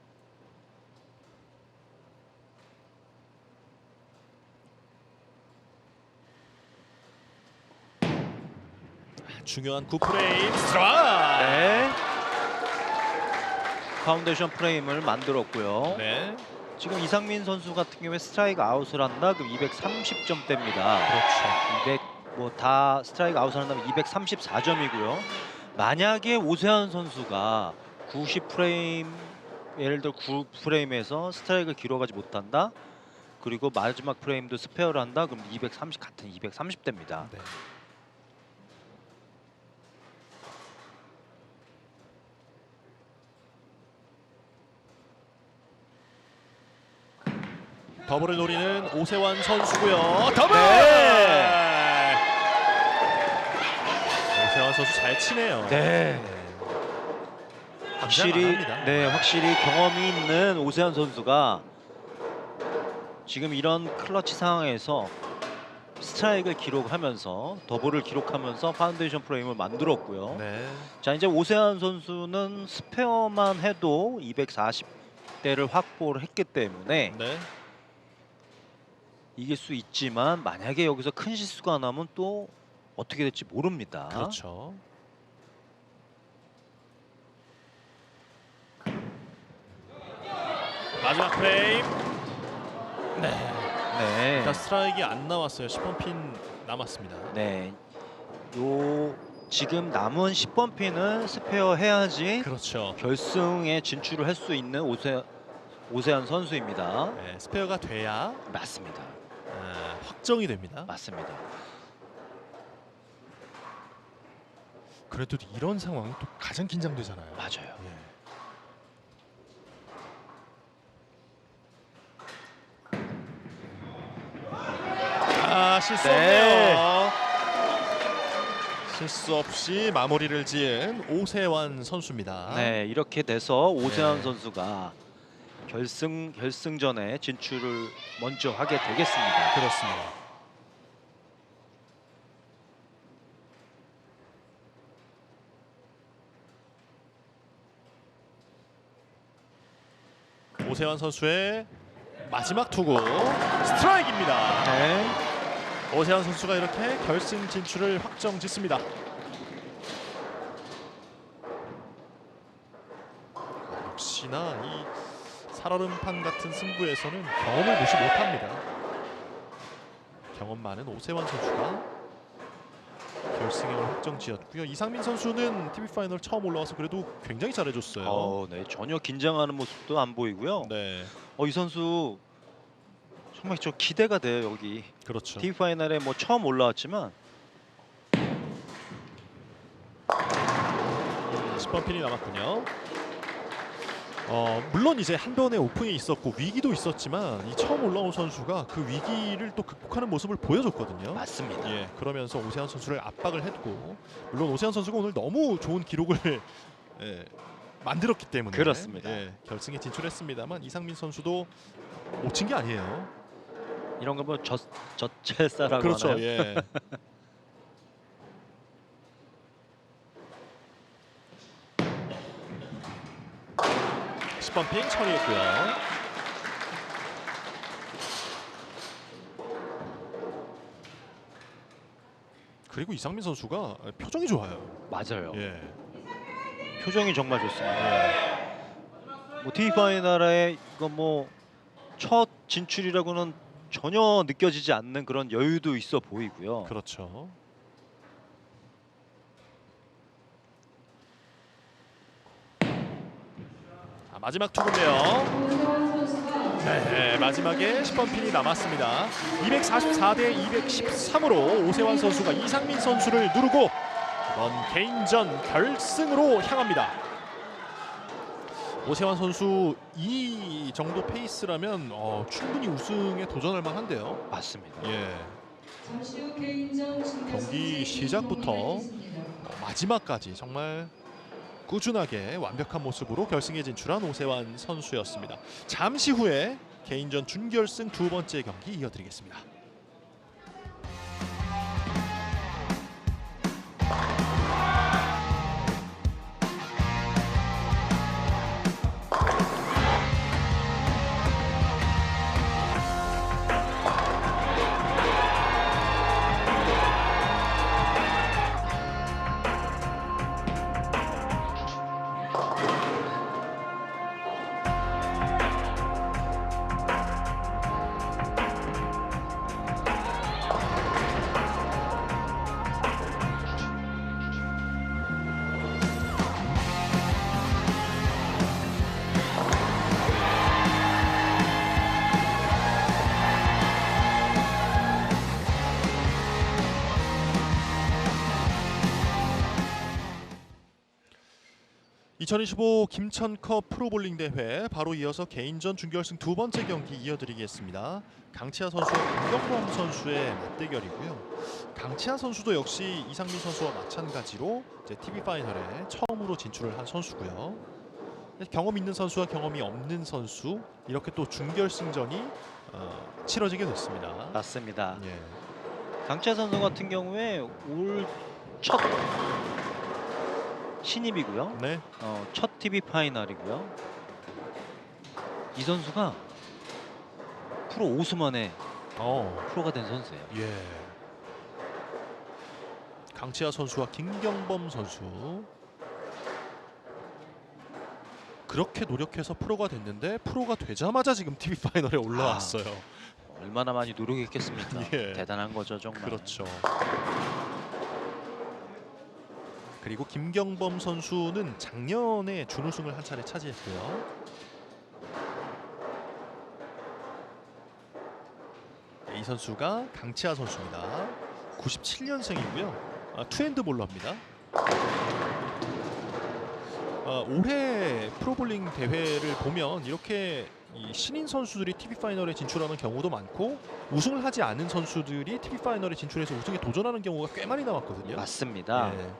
중요한 9프레임 스트라이크. 네. 파운데이션 프레임을 만들었고요. 네. 지금 이상민 선수 같은 경우에 스트라이크 아웃을 한다 그럼 230점대입니다. 그렇죠. 200 뭐 다 스트라이크 아웃을 한다면 234점이고요. 만약에 오세환 선수가 90프레임 예를 들어 9프레임에서 스트라이크를 기록하지 못한다. 그리고 마지막 프레임도 스페어를 한다. 그럼 230 같은 230대입니다. 네. 더블을 노리는 오세환 선수고요. 더블! 네. 오세환 선수 잘 치네요. 네. 확실히 긴장 안 합니다. 확실히 경험이 있는 오세환 선수가 지금 이런 클러치 상황에서 스트라이크를 기록하면서 더블을 기록하면서 파운데이션 프레임을 만들었고요. 네. 자, 이제 오세환 선수는 스페어만 해도 240대를 확보를 했기 때문에 네. 이길 수 있지만 만약에 여기서 큰 실수가 나면 또 어떻게 될지 모릅니다. 그렇죠. 마지막 프레임. 네. 네. 일단 스트라이크가 안 나왔어요. 10번 핀 남았습니다. 네. 요 지금 남은 10번 핀은 스페어 해야지 그렇죠. 결승에 진출을 할 수 있는 오세환 선수입니다. 네, 스페어가 돼야 맞습니다. 확정이 됩니다. 맞습니다. 그래도 이런 상황 또 가장 긴장되잖아요. 맞아요. 예. 실수네요. 실수 없이 마무리를 지은 오세환 선수입니다. 네, 이렇게 돼서 오세환 네. 선수가 결승전에 진출을 먼저 하게 되겠습니다. 그렇습니다. 오세환 선수의 마지막 투구 스트라이크입니다. 네. 오세환 선수가 이렇게 결승 진출을 확정짓습니다. 역시나 이 살얼음판 같은 승부에서는 경험을 무시 못합니다. 경험 많은 오세환 선수가 결승행을 확정지었고요. 이상민 선수는 TV 파이널 처음 올라와서 그래도 굉장히 잘해줬어요. 네, 전혀 긴장하는 모습도 안 보이고요. 네, 이 선수 정말 저 기대가 돼요. 여기 그렇죠. TV 파이널에 뭐 처음 올라왔지만 10번 핀이 남았군요. 물론 이제 한 번의 오픈이 있었고 위기도 있었지만 이 처음 올라온 선수가 그 위기를 또 극복하는 모습을 보여줬거든요. 맞습니다. 예, 그러면서 오세환 선수를 압박을 했고, 물론 오세환 선수가 오늘 너무 좋은 기록을 예, 만들었기 때문에 그렇습니다. 예, 결승에 진출했습니다만 이상민 선수도 못 친 게 아니에요. 이런 거 뭐 젖잘싸라고 그렇죠. 하나요? 예. 펌핑 처리했고요. 그리고 이상민 선수가 표정이 좋아요. 맞아요. 예. 표정이 정말 좋습니다. 뭐 TV 파이널에 이거 뭐 첫 진출이라고는 전혀 느껴지지 않는 그런 여유도 있어 보이고요. 그렇죠. 마지막 투구인데요. 오세환 선수가 네, 마지막에 10번 핀이 남았습니다. 244대 213으로 오세환 선수가 이상민 선수를 누르고 이번 개인전 결승으로 향합니다. 오세환 선수 이 정도 페이스라면 충분히 우승에 도전할 만한데요. 맞습니다. 예, 잠시 후 개인전 경기 시작부터 마지막까지 정말 꾸준하게 완벽한 모습으로 결승에 진출한 오세환 선수였습니다. 잠시 후에 개인전 준결승 두 번째 경기 이어드리겠습니다. (2025) 김천컵 프로볼링 대회 바로 이어서 개인전 준결승 두 번째 경기 이어드리겠습니다. 강치하 선수와 김경범 선수의 맞대결이고요. 강치하 선수도 역시 이상민 선수와 마찬가지로 이제 TV 파이널에 처음으로 진출을 한 선수고요. 경험 있는 선수와 경험이 없는 선수 이렇게 또 준결승전이 치러지게 됐습니다. 맞습니다. 예. 강채 선수 같은 경우에 올 첫 신입이고요. 네. 첫 TV 파이널이고요. 이 선수가 프로 5수 만에 프로가 된 선수예요. 예. 강치하 선수와 김경범 선수 그렇게 노력해서 프로가 됐는데 프로가 되자마자 지금 TV 파이널에 올라왔어요. 얼마나 많이 노력했겠습니까? 예. 대단한 거죠, 정말. 그렇죠. 그리고 김경범 선수는 작년에 준우승을 한 차례 차지했고요. 이 선수가 강치하 선수입니다. 97년생이고요. 투핸드볼러입니다. 올해 프로볼링 대회를 보면 이렇게 이 신인 선수들이 TV 파이널에 진출하는 경우도 많고 우승을 하지 않은 선수들이 TV 파이널에 진출해서 우승에 도전하는 경우가 꽤 많이 나왔거든요. 맞습니다. 예.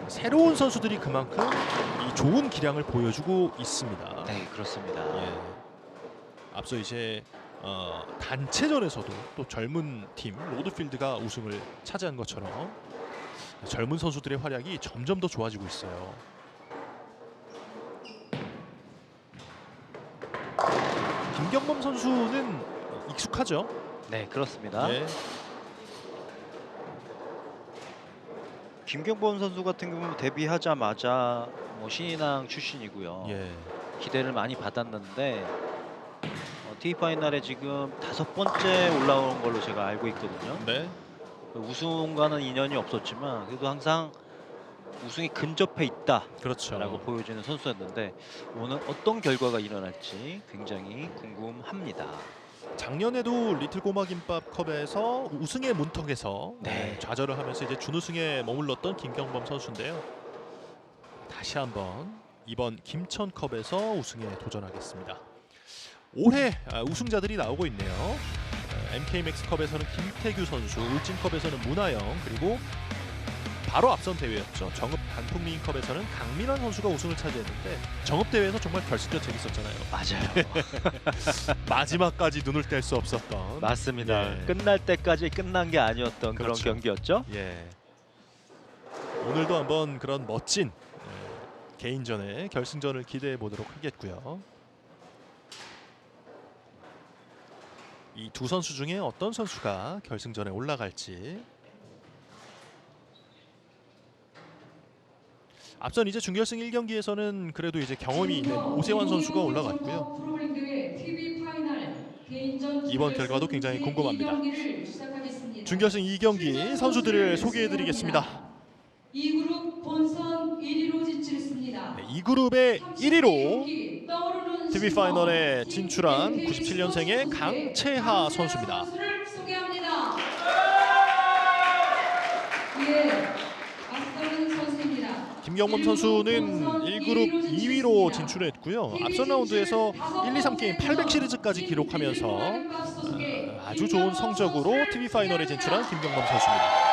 새로운 선수들이 그만큼 이 좋은 기량을 보여주고 있습니다. 네, 그렇습니다. 예. 앞서 이제 단체전에서도 또 젊은 팀 로드필드가 우승을 차지한 것처럼 젊은 선수들의 활약이 점점 더 좋아지고 있어요. 김경범 선수는 익숙하죠? 네, 그렇습니다. 예. 김경범 선수 같은 경우는 데뷔하자마자 뭐 신인왕 출신이고요. 예. 기대를 많이 받았는데 TV 파이널에 지금 5번째 올라온 걸로 제가 알고 있거든요. 네. 우승과는 인연이 없었지만 그래도 항상 우승이 근접해 있다라고 그렇죠. 보여지는 선수였는데 오늘 어떤 결과가 일어날지 굉장히 궁금합니다. 작년에도 리틀 꼬마김밥컵에서 우승의 문턱에서 네. 좌절을 하면서 이제 준우승에 머물렀던 김경범 선수인데요. 다시 한번 이번 김천컵에서 우승에 도전하겠습니다. 올해 우승자들이 나오고 있네요. MK맥스컵에서는 김태규 선수, 울진컵에서는 문하영, 그리고 바로 앞선 대회였죠. 정읍 단풍미인컵에서는 강민환 선수가 우승을 차지했는데 정읍 대회에서 정말 결승전 재밌었잖아요. 맞아요. 마지막까지 눈을 뗄 수 없었던. 맞습니다. 예. 끝날 때까지 끝난 게 아니었던 그렇죠. 그런 경기였죠. 예. 오늘도 한번 그런 멋진 개인전의 결승전을 기대해 보도록 하겠고요. 이 두 선수 중에 어떤 선수가 결승전에 올라갈지. 앞선 이제 준결승 1경기에서는 그래도 이제 경험이 있는 오세환 선수가 올라갔고요. 프로그램 대회 TV 파이널 개인전 이번 결과도 굉장히 궁금합니다. 경기를 시작하겠습니다. 준결승 2경기 선수들을 소개해드리겠습니다. 2그룹 본선 1위로 진출했습니다. 네, 2그룹의 1위로 TV TV 파이널에 진출한 97년생의 강채하 선수입니다. 소개합니다. 예, 앞서는 선수입니다. 김경범 선수는 1그룹 2위로 진출했고요. 앞선 라운드에서 1, 2, 3게임 800 시리즈까지 기록하면서 아주 좋은 성적으로 TV 파이널에 진출한 김경범 선수입니다.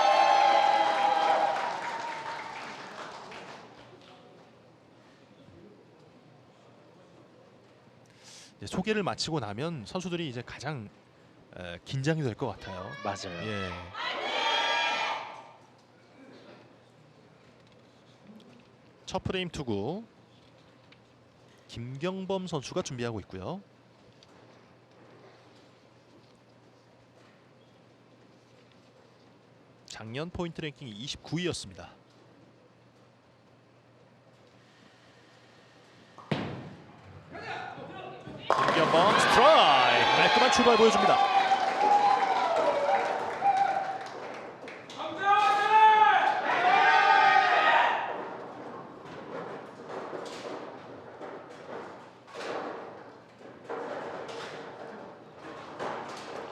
소개를 마치고 나면 선수들이 이제 가장 긴장이 될 것 같아요. 맞아요. 예. 첫 프레임 투구 김경범 선수가 준비하고 있고요. 작년 포인트 랭킹이 29위였습니다. 김경범 스트라이크, 깔끔한 출발 보여줍니다.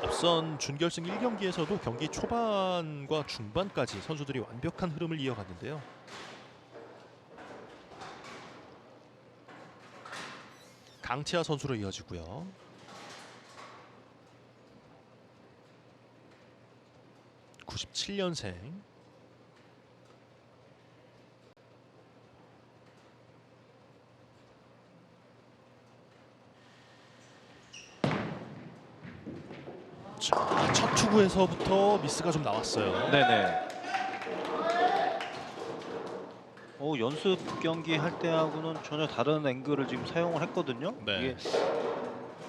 앞선 준결승 1경기에서도 경기 초반과 중반까지 선수들이 완벽한 흐름을 이어갔는데요. 강채하 선수로 이어지고요. (97년생) 자, 첫 투구에서부터 미스가 좀 나왔어요. 네네. 연습 경기 할 때하고는 전혀 다른 앵글을 지금 사용을 했거든요. 네. 이게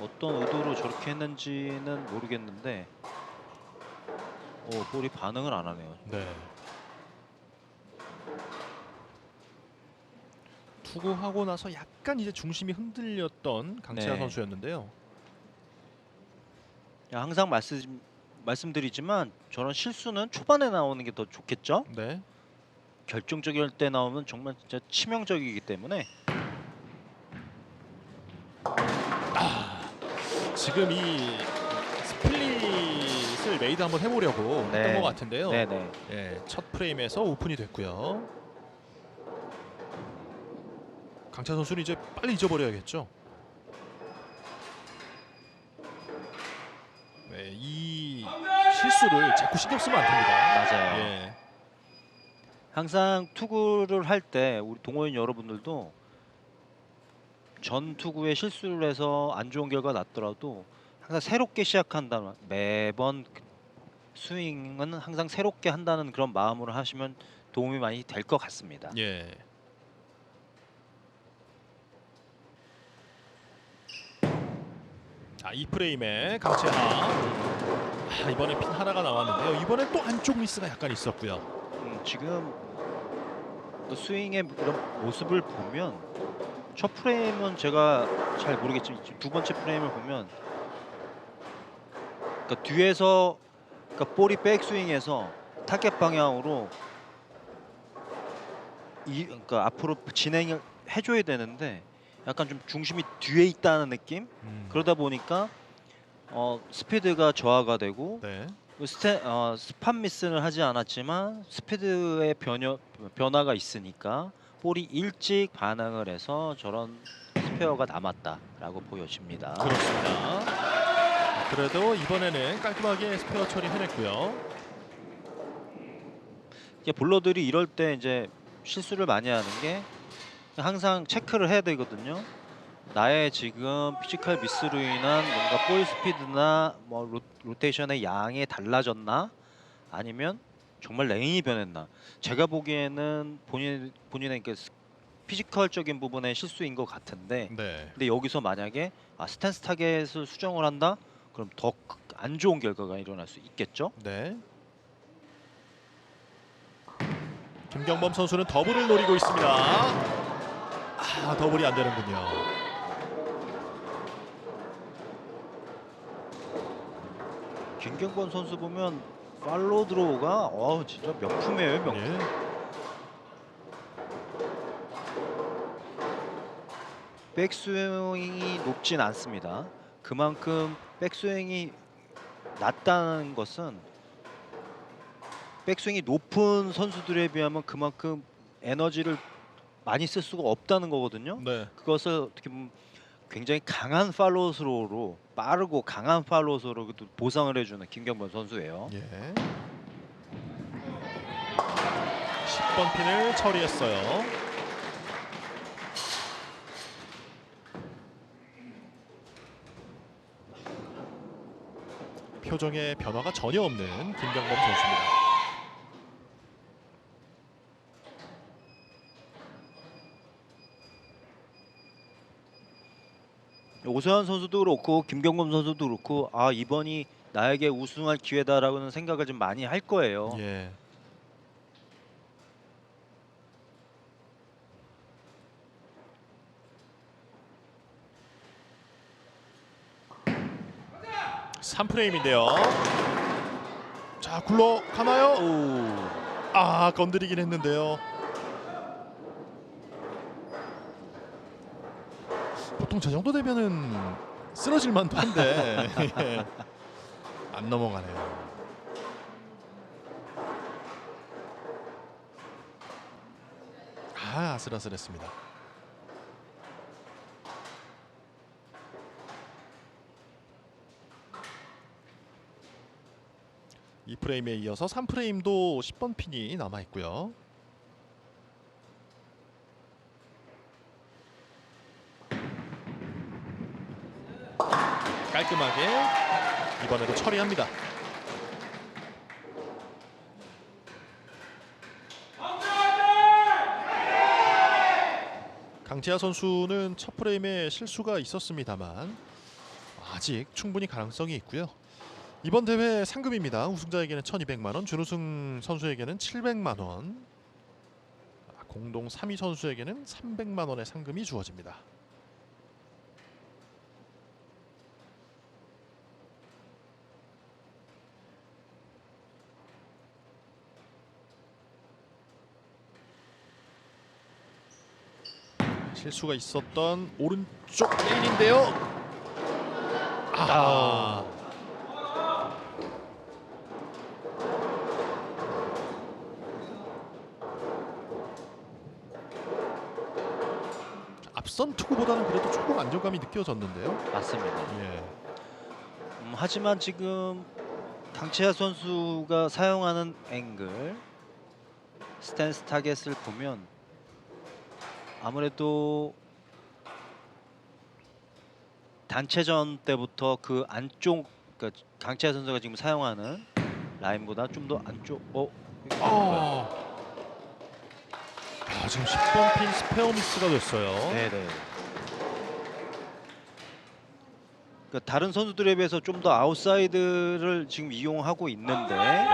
어떤 의도로 저렇게 했는지는 모르겠는데 볼이 반응을 안 하네요. 네. 투구하고 나서 약간 이제 중심이 흔들렸던 강채하 네. 선수였는데요. 항상 말씀드리지만 저런 실수는 초반에 나오는 게 더 좋겠죠. 네. 결정적일 때 나오면 정말 진짜 치명적이기 때문에. 지금 이 스플릿을 메이드 한번 해보려고 네. 했던 것 같은데요. 네네. 예, 첫 프레임에서 오픈이 됐고요. 강채하 선수는 이제 빨리 잊어버려야겠죠. 네, 이 실수를 자꾸 신경 쓰면 안 됩니다. 맞아요. 예. 항상 투구를 할 때 우리 동호인 여러분들도 전 투구에 실수를 해서 안 좋은 결과 났더라도 항상 새롭게 시작한다는, 매번 스윙은 항상 새롭게 한다는 그런 마음으로 하시면 도움이 많이 될 것 같습니다. 예. 자, 이 프레임에 강채하. 이번에 핀 하나가 나왔는데요. 이번엔 또 안쪽 미스가 약간 있었고요. 지금 그 스윙의 이런 모습을 보면 첫 프레임은 제가 잘 모르겠지만 두 번째 프레임을 보면 그러니까 뒤에서 그러니까 볼이 백스윙에서 타겟 방향으로 그러니까 앞으로 진행을 해줘야 되는데 약간 좀 중심이 뒤에 있다는 느낌? 그러다 보니까 스피드가 저하가 되고 네. 스팟 미스는 하지 않았지만 스피드의 변화가 있으니까 볼이 일찍 반응을 해서 저런 스페어가 남았다라고 보여집니다. 그렇습니다. 그래도 이번에는 깔끔하게 스페어 처리 해냈고요. 이게 볼러들이 이럴 때 이제 실수를 많이 하는 게 항상 체크를 해야 되거든요. 나의 지금 피지컬 미스로 인한 뭔가 볼 스피드나 뭐 로테이션의 양이 달라졌나? 아니면 정말 레인이 변했나? 제가 보기에는 본인의 그 피지컬적인 부분의 실수인 것 같은데, 네. 근데 여기서 만약에 스탠스 타겟을 수정을 한다? 그럼 더 안 좋은 결과가 일어날 수 있겠죠? 네. 김경범 선수는 더블을 노리고 있습니다. 더블이 안 되는군요. 김경범 선수 보면 팔로우 드로우가 진짜 명품이에요, 명품. 예. 백스윙이 높진 않습니다. 그만큼 백스윙이 낮다는 것은 백스윙이 높은 선수들에 비하면 그만큼 에너지를 많이 쓸 수가 없다는 거거든요. 네. 그것을 어떻게 보면 굉장히 강한 팔로우 스로우로 빠르고 강한 팔로우 스로우로 보상을 해주는 김경범 선수예요. 예. 10번 핀을 처리했어요. 표정에 변화가 전혀 없는 김경범 선수입니다. 오세환 선수도 그렇고 김경범 선수도 그렇고 이번이 나에게 우승할 기회다라고는 생각을 좀 많이 할 거예요. 예. 삼 프레임인데요. 자, 굴러가나요? 오. 건드리긴 했는데요. 보통 저 정도 되면은 쓰러질 만도 한데 예. 안 넘어가네요. 아슬아슬했습니다. 이 프레임에 이어서 3프레임도 10번 핀이 남아 있고요. 깔끔하게 이번에도 처리합니다. 강지하 선수는 첫 프레임에 실수가 있었습니다만 아직 충분히 가능성이 있고요. 이번 대회 상금입니다. 우승자에게는 1,200만 원, 준우승 선수에게는 700만 원, 공동 3위 선수에게는 300만 원의 상금이 주어집니다. 실수가 있었던 오른쪽 레인인데요. 앞선 투구보다는 그래도 조금 안정감이 느껴졌는데요. 맞습니다. 예. 하지만 지금 강채하 선수가 사용하는 앵글, 스탠스 타겟을 보면 아무래도 단체전 때부터 그 안쪽, 그러니까 강채하 선수가 지금 사용하는 라인보다 좀 더 안쪽. 지금 10번 핀 스페어 미스가 됐어요. 네네. 그러니까 다른 선수들에 비해서 좀 더 아웃사이드를 지금 이용하고 있는데 네.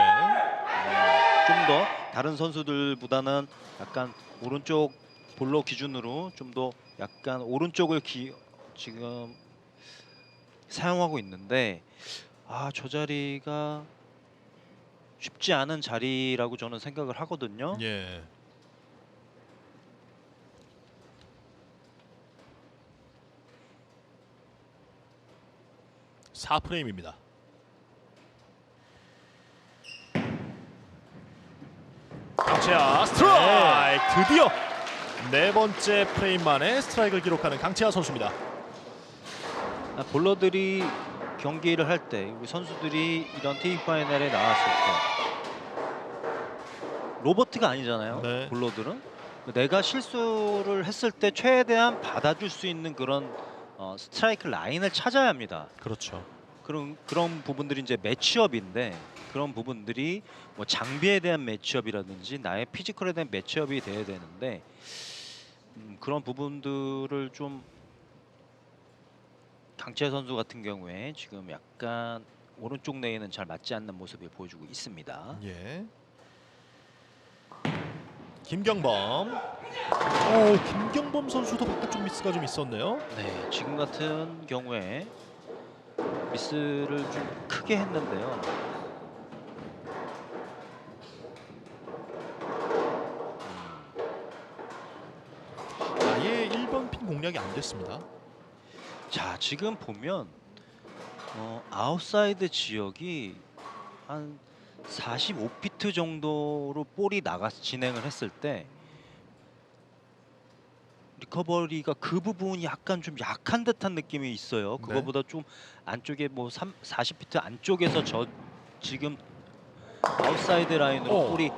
좀 더 다른 선수들보다는 약간 오른쪽 볼로 기준으로 좀 더 약간 오른쪽을 지금 사용하고 있는데 저 자리가 쉽지 않은 자리라고 저는 생각을 하거든요. 예. (4프레임입니다) 강채아 스트라이크! 드디어 네 번째 프레임 만에 스트라이크를 기록하는 강채아 선수입니다. 볼러들이 경기를 할 때 우리 선수들이 이런 TV 파이널에 나왔을 때 로버트가 아니잖아요. 네. 볼러들은 내가 실수를 했을 때 최대한 받아줄 수 있는 그런 스트라이크 라인을 찾아야 합니다. 그렇죠. 그런 부분들이 이제 매치업인데 그런 부분들이 뭐 장비에 대한 매치업이라든지 나의 피지컬에 대한 매치업이 돼야 되는데 그런 부분들을 좀 강채아 선수 같은 경우에 지금 약간 오른쪽 레인은 잘 맞지 않는 모습을 보여주고 있습니다. 예. 김경범. 김경범 선수도 바깥쪽 미스가 좀 있었네요. 네, 지금 같은 경우에 미스를 좀 크게 했는데요. 아예 1번 핀 공략이 안 됐습니다. 자, 지금 보면 아웃사이드 지역이 한 45피트 정도로 볼이 진행을 했을 때 리커버리가 그 부분이 약간 좀 약한 듯한 느낌이 있어요. 그거보다 좀 안쪽에 뭐 40피트 안쪽에서 지금 아웃사이드 라인으로 볼이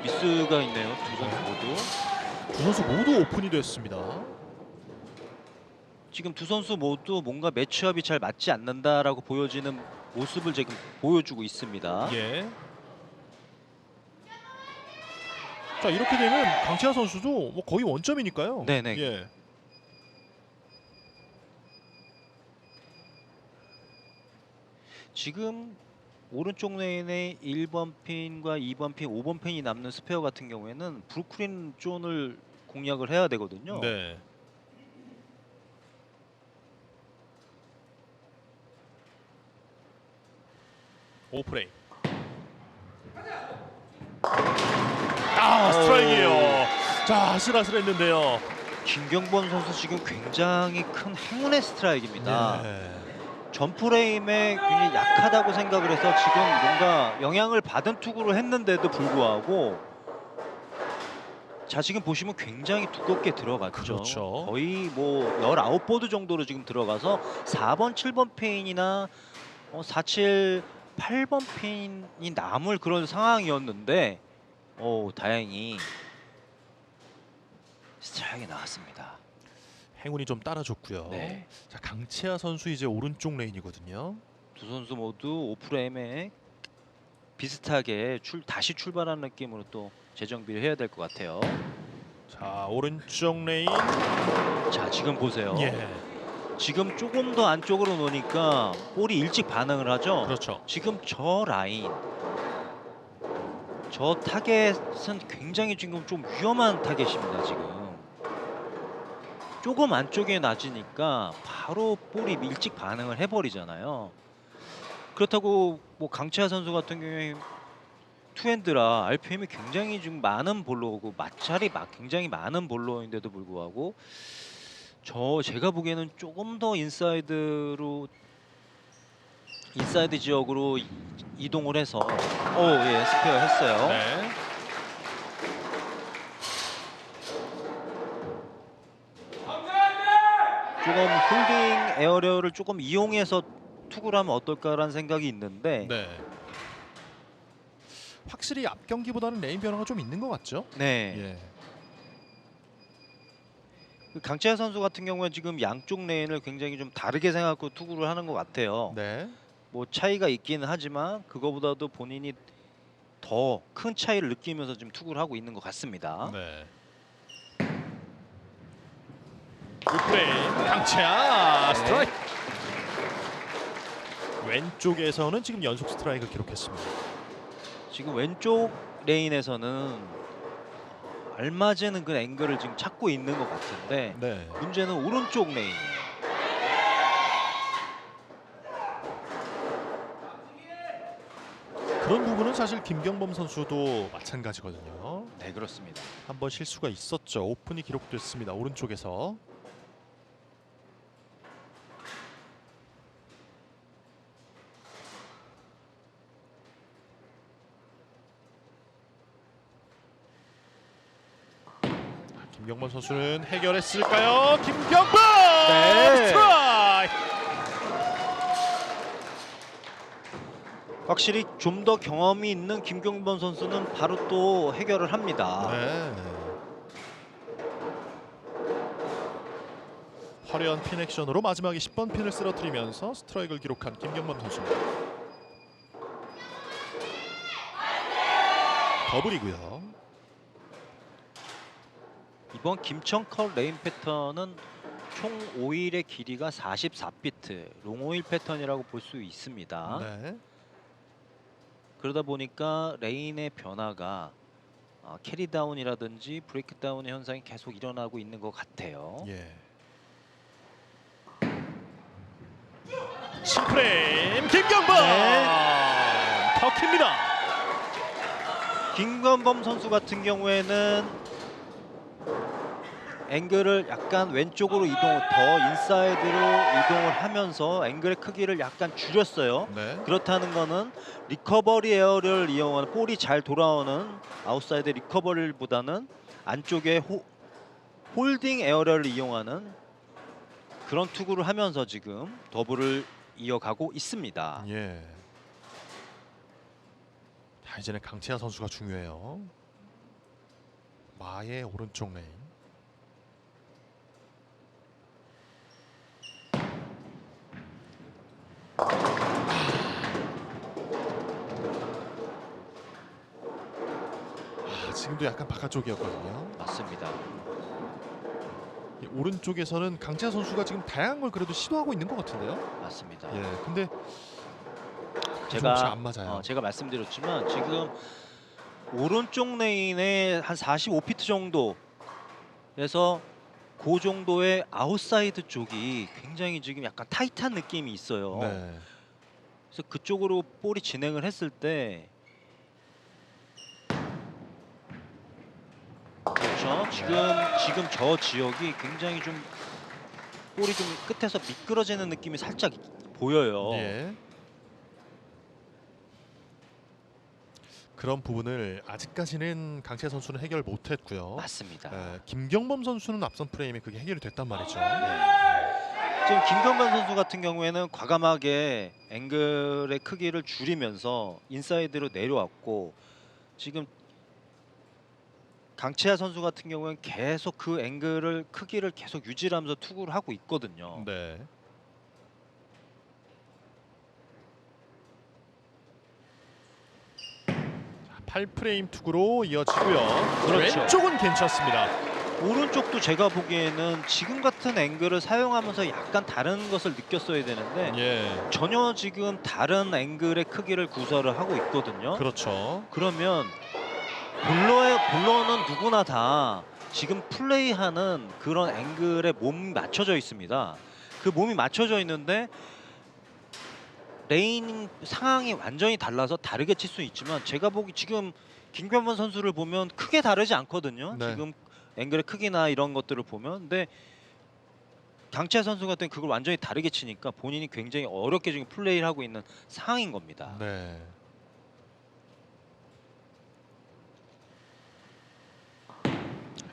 미스가 있네요. 두 선수 모두 오픈이 됐습니다. 지금 두 선수 모두 뭔가 매치업이 잘 맞지 않는다라고 보여지는 모습을 지금 보여주고 있습니다. 예. 자, 이렇게 되면 강채아 선수도 뭐 거의 원점이니까요. 네네. 예. 지금 오른쪽 레인에 1번 핀과 2번 핀, 5번 핀이 남는 스페어 같은 경우에는 브루클린 존을 공략을 해야 되거든요. 네. 오프레임. 스트라이크예요. 자, 아슬아슬했는데요. 김경범 선수 지금 굉장히 큰 행운의 스트라이크입니다. 예. 전 프레임에 굉장히 약하다고 생각을 해서 지금 뭔가 영향을 받은 투구를 했는데도 불구하고 자, 지금 보시면 굉장히 두껍게 들어갔죠. 그렇죠. 거의 뭐 19보드 정도로 지금 들어가서 4번, 7번 핀이나 4, 7, 8번 핀이 남을 그런 상황이었는데 다행히 스트라이크가 나왔습니다. 행운이 좀 따라줬고요. 네. 자, 강채아 선수 이제 오른쪽 레인이거든요. 두 선수 모두 5프레임에 비슷하게 다시 출발하는 느낌으로 또 재정비를 해야 될 것 같아요. 자, 오른쪽 레인. 자, 지금 보세요. 예. 지금 조금 더 안쪽으로 놓으니까 볼이 일찍 반응을 하죠. 그렇죠. 지금 저 라인, 저 타겟은 굉장히 지금 좀 위험한 타겟입니다. 지금 조금 안쪽에 낮으니까 바로 볼이 일찍 반응을 해버리잖아요. 그렇다고 뭐 강채아 선수 같은 경우에 투핸드라 RPM이 굉장히 좀 많은 볼로고 마찰이 굉장히 많은 볼로인데도 불구하고 제가 보기에는 조금 더 인사이드 지역으로 이동을 해서 예, 스페어 했어요. 네. 조금 홀딩 에어리어를 조금 이용해서 투구를 하면 어떨까라는 생각이 있는데 네. 확실히 앞 경기보다는 레인 변화가 좀 있는 것 같죠? 네. 예. 그 강채아 선수 같은 경우는 지금 양쪽 레인을 굉장히 좀 다르게 생각하고 투구를 하는 것 같아요. 네. 뭐 차이가 있기는 하지만 그거보다도 본인이 더 큰 차이를 느끼면서 지금 투구를 하고 있는 것 같습니다. 네. 오프레임 강채아 스트라이크. 왼쪽에서는 지금 연속 스트라이크를 기록했습니다. 지금 왼쪽 레인에서는 알맞은 그 앵글을 지금 찾고 있는 것 같은데 네. 문제는 오른쪽 레인이에요. 그런 부분은 사실 김경범 선수도 마찬가지거든요. 네, 그렇습니다. 한번 실수가 있었죠. 오픈이 기록됐습니다. 오른쪽에서. 김경범 선수는 해결했을까요? 김경범! 네. 스트라이크! 확실히 좀 더 경험이 있는 김경범 선수는 바로 또 해결을 합니다. 네. 화려한 핀 액션으로 마지막에 10번 핀을 쓰러뜨리면서 스트라이크를 기록한 김경범 선수입니다. 더블이고요. 이번 김천컬 레인 패턴은 총 오일의 길이가 44피트, 롱오일 패턴이라고 볼 수 있습니다. 네. 그러다 보니까 레인의 변화가 캐리다운이라든지 브레이크다운의 현상이 계속 일어나고 있는 것 같아요. 예. 신프레임 김경범! 네. 터키입니다. 김경범 선수 같은 경우에는 앵글을 약간 왼쪽으로 더 인사이드로 이동을 하면서 앵글의 크기를 약간 줄였어요. 네. 그렇다는 거는 리커버리 에어를 이용하는 볼이 잘 돌아오는 아웃사이드 리커버리보다는 안쪽에 홀딩 에어를 이용하는 그런 투구를 하면서 지금 더블을 이어가고 있습니다. 예. 자, 이제는 강채하 선수가 중요해요. 마의 오른쪽 레인. 지금도 약간 바깥쪽이었거든요. 맞습니다. 이 오른쪽에서는 강채하 선수가 지금 다양한 걸 그래도 시도하고 있는 것 같은데요. 맞습니다. 예, 근데 조금씩 제가 안 맞아요. 제가 말씀드렸지만 지금 오른쪽 레인에 한 45피트 정도에서 그 정도의 아웃사이드 쪽이 굉장히 지금 약간 타이트한 느낌이 있어요. 네. 그래서 그쪽으로 볼이 진행을 했을 때 그렇죠. 지금 저 지역이 굉장히 좀 볼이 좀 끝에서 미끄러지는 느낌이 살짝 보여요. 예. 그런 부분을 아직까지는 강채하 선수는 해결 못했고요. 맞습니다. 김경범 선수는 앞선 프레임에 그게 해결이 됐단 말이죠. 지금 김경만 선수 같은 경우에는 과감하게 앵글의 크기를 줄이면서 인사이드로 내려왔고 지금 강채하 선수 같은 경우에는 계속 그 앵글을 크기를 계속 유지하면서 투구를 하고 있거든요. 네. 자, 8프레임 투구로 이어지고요. 그렇죠. 왼쪽은 괜찮습니다. 오른쪽도 제가 보기에는 지금 같은 앵글을 사용하면서 약간 다른 것을 느꼈어야 되는데 예. 전혀 지금 다른 앵글의 크기를 구사를 하고 있거든요. 그렇죠. 그러면 볼러는 누구나 다 지금 플레이하는 그런 앵글에 몸이 맞춰져 있습니다. 그 몸이 맞춰져 있는데 레인 상황이 완전히 달라서 다르게 칠 수 있지만 제가 보기 지금 김경범 선수를 보면 크게 다르지 않거든요. 네. 지금 앵글의 크기나 이런 것들을 보면 근데 강채하 선수 같은 경우는 그걸 완전히 다르게 치니까 본인이 굉장히 어렵게 지금 플레이를 하고 있는 상황인 겁니다. 네.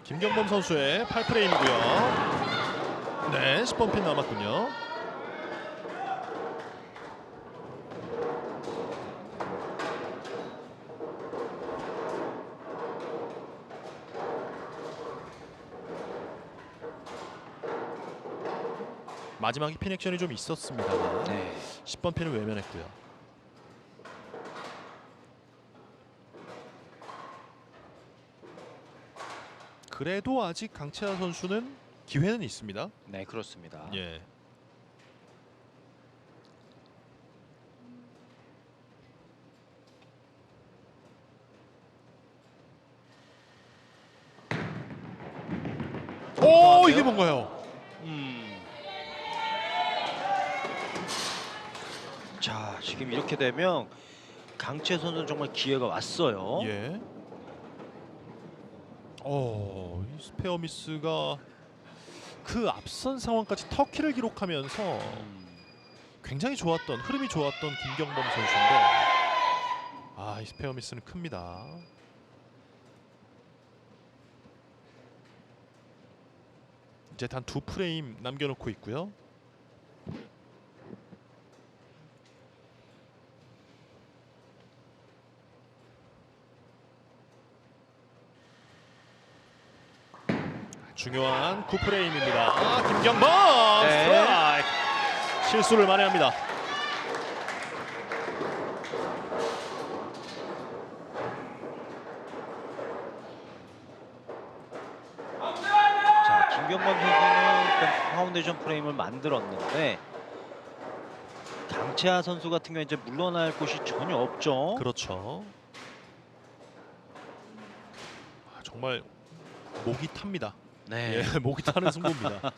김경범 선수의 8프레임이고요. 네, 10번 핀 남았군요. 마지막에 핀 액션이 좀 있었습니다. 네. 10번 핀을 외면했고요. 그래도 아직 강채하 선수는 기회는 있습니다. 네, 그렇습니다. 예. 뭔가요? 자, 지금 이렇게 되면 강채 선수는 정말 기회가 왔어요. 예. 이 스페어 미스가 그 앞선 상황까지 터키를 기록하면서 굉장히 좋았던 흐름이 좋았던 김경범 선수인데 이 스페어 미스는 큽니다. 이제 단 2프레임 남겨놓고 있고요. 중요한 9프레임입니다. 김경범 네. 스트라이크. 실수를 만회합니다. 자, 김경범 선수는 일단 파운데이션 프레임을 만들었는데 강채하 선수 같은 경우에 이제 물러날 곳이 전혀 없죠. 그렇죠. 정말 목이 탑니다. 네. 예, 목이 타는 승부입니다. 자,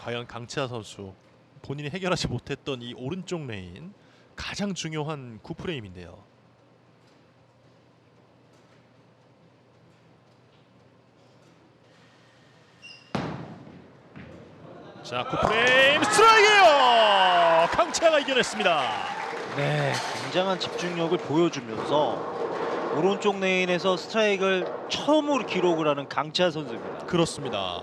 과연 강채하 선수 본인이 해결하지 못했던 이 오른쪽 레인 가장 중요한 9프레임인데요. 자, 9프레임 스트라이크예요. 강채하가 이겨냈습니다. 네, 굉장한 집중력을 보여주면서 오른쪽 레인에서 스트라이크를 처음으로 기록을 하는 강채하 선수입니다. 그렇습니다.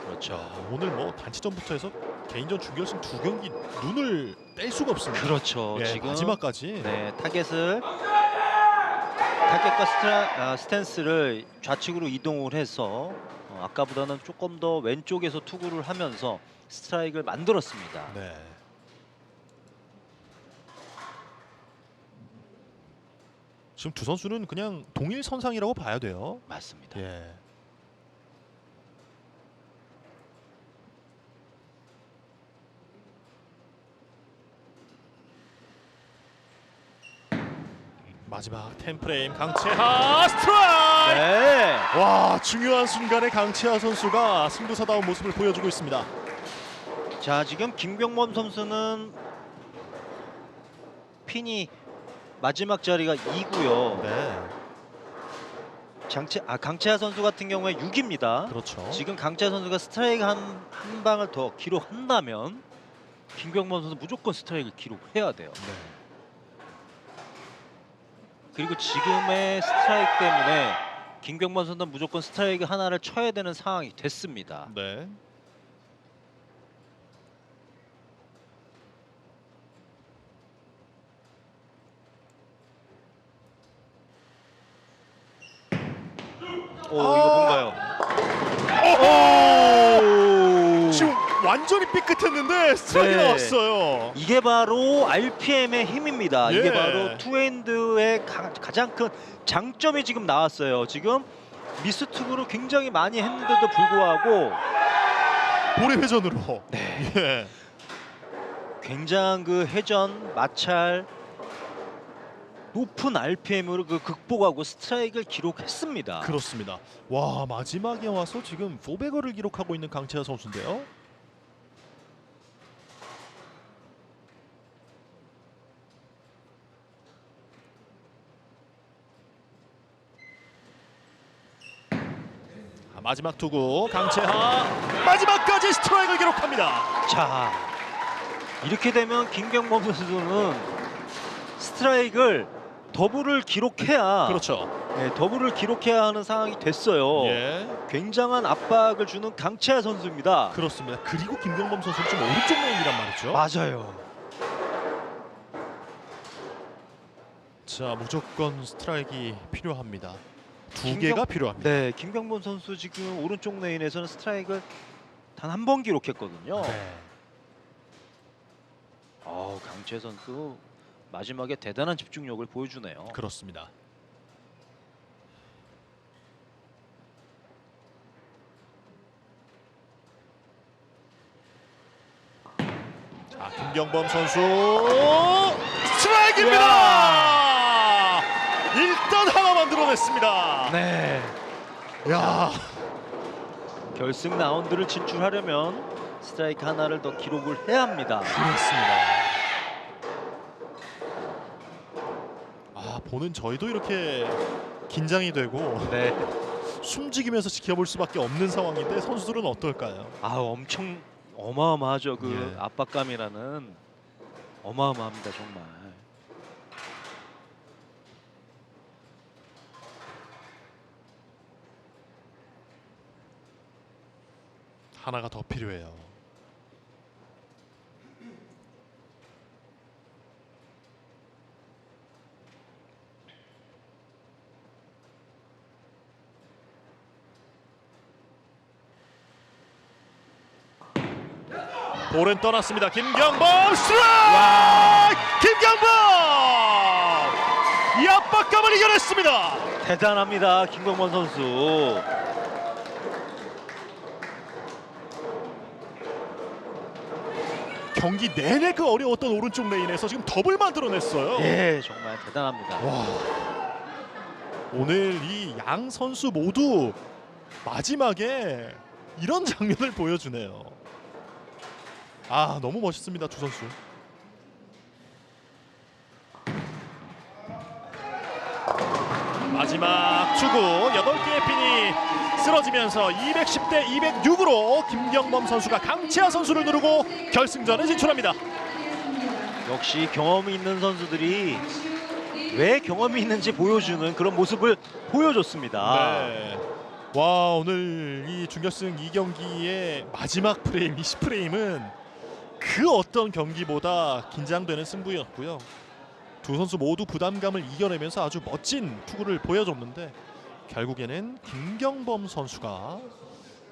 그렇죠. 오늘 뭐 단체전부터 해서 개인전 준결승 2경기 눈을 뗄 수가 없습니다. 그렇죠. 예, 지금 마지막까지. 네, 타겟과 스탠스를 좌측으로 이동을 해서 아까보다는 조금 더 왼쪽에서 투구를 하면서 스트라이크를 만들었습니다. 네. 지금 두 선수는 그냥 동일 선상이라고 봐야 돼요. 맞습니다. 예. 마지막 10프레임 강채하 스트라이크! 네. 와, 중요한 순간에 강채하 선수가 승부사다운 모습을 보여주고 있습니다. 자, 지금 김경범 선수는 핀이 마지막 자리가 2고요. 네. 강채하 선수 같은 경우에 6입니다. 그렇죠. 지금 강채하 선수가 스트라이크 한 방을 더 기록한다면 김경범 선수 무조건 스트라이크를 기록해야 돼요. 네. 그리고 지금의 스트라이크 때문에 김경범 선수는 무조건 스트라이크 하나를 쳐야 되는 상황이 됐습니다. 네. 이거 뭔가요? 지금 완전히 삐끗했는데 스트라이크 네. 나왔어요. 이게 바로 RPM의 힘입니다. 예. 이게 바로 투핸드의 가장 큰 장점이 지금 나왔어요. 지금 미스 투구를 굉장히 많이 했는데도 불구하고 볼의 회전으로. 네. 예. 굉장한 그 회전, 마찰, 높은 RPM으로 극복하고 스트라이크를 기록했습니다. 그렇습니다. 와, 마지막에 와서 지금 4배거를 기록하고 있는 강채하 선수인데요. 마지막 투구 강채하 마지막까지 스트라이크를 기록합니다. 자, 이렇게 되면 김경범 선수는 스트라이크를 더블을 기록해야 그렇죠. 네, 더블을 기록해야 하는 상황이 됐어요. 예, 굉장한 압박을 주는 강채하 선수입니다. 그렇습니다. 그리고 김경범 선수는 좀 오른쪽 레인이란 말이죠. 맞아요. 자, 무조건 스트라이크가 필요합니다. 두 김경- 개가 필요합니다. 네, 김경범 선수 지금 오른쪽 레인에서는 스트라이크를 단 한 번 기록했거든요. 네. 강채 선수 마지막에 대단한 집중력을 보여주네요. 그렇습니다. 자, 김경범 선수 스트라이크입니다. 일단 하나 만들어냈습니다. 네. 야, 결승 라운드를 진출하려면 스트라이크 하나를 더 기록을 해야 합니다. 그렇습니다. 보는 저희도 이렇게 긴장이 되고 네. 숨죽이면서 지켜볼 수밖에 없는 상황인데 선수들은 어떨까요? 엄청 어마어마하죠. 그 예. 압박감이라는 어마어마합니다 정말. 하나가 더 필요해요. 볼은 떠났습니다. 김경범 스트라이크! 김경범! 이 압박감을 이겨냈습니다. 대단합니다 김경범 선수. 경기 내내 그 어려웠던 오른쪽 레인에서 지금 더블 만들어냈어요. 예, 정말 대단합니다. 와, 오늘 이 양 선수 모두 마지막에 이런 장면을 보여주네요. 너무 멋있습니다, 두 선수. 마지막 투구 8개의 핀이 쓰러지면서 210대 206으로 김경범 선수가 강채아 선수를 누르고 결승전에 진출합니다. 역시 경험이 있는 선수들이 왜 경험이 있는지 보여주는 그런 모습을 보여줬습니다. 네. 와, 오늘 이 준결승 2경기의 마지막 프레임 20프레임은 그 어떤 경기보다 긴장되는 승부였고요. 두 선수 모두 부담감을 이겨내면서 아주 멋진 투구를 보여줬는데 결국에는 김경범 선수가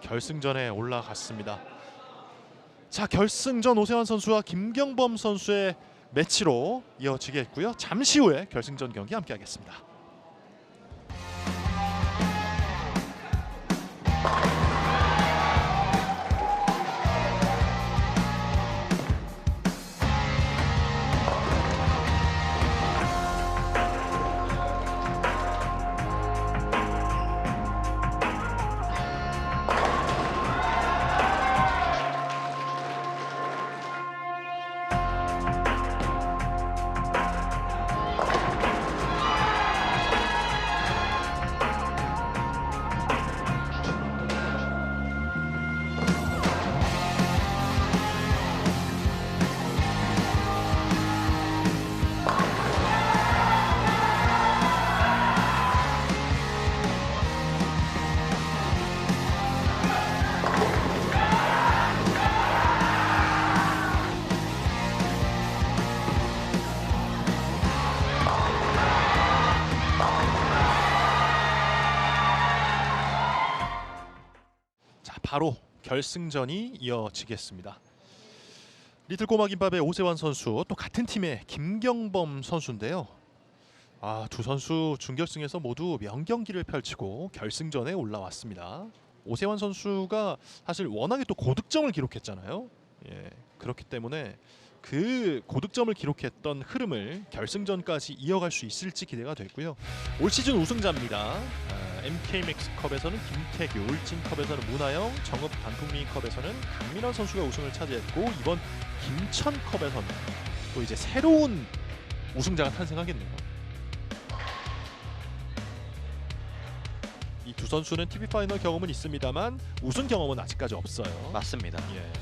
결승전에 올라갔습니다. 자, 결승전 오세환 선수와 김경범 선수의 매치로 이어지겠고요. 잠시 후에 결승전 경기 함께하겠습니다. 바로 결승전이 이어지겠습니다. 리틀 꼬마 김밥의 오세환 선수, 또 같은 팀의 김경범 선수인데요. 두 선수 준결승에서 모두 명경기를 펼치고 결승전에 올라왔습니다. 오세환 선수가 사실 워낙에 또 고득점을 기록했잖아요. 그렇기 때문에 그 고득점을 기록했던 흐름을 결승전까지 이어갈 수 있을지 기대가 되고요. 올 시즌 우승자입니다. MK맥스컵에서는 김태규, 울진컵에서는 문하영, 정읍 단풍미컵에서는 강민환 선수가 우승을 차지했고 이번 김천컵에서는 또 이제 새로운 우승자가 탄생하겠네요. 이 두 선수는 TV 파이널 경험은 있습니다만 우승 경험은 아직까지 없어요. 맞습니다. 예.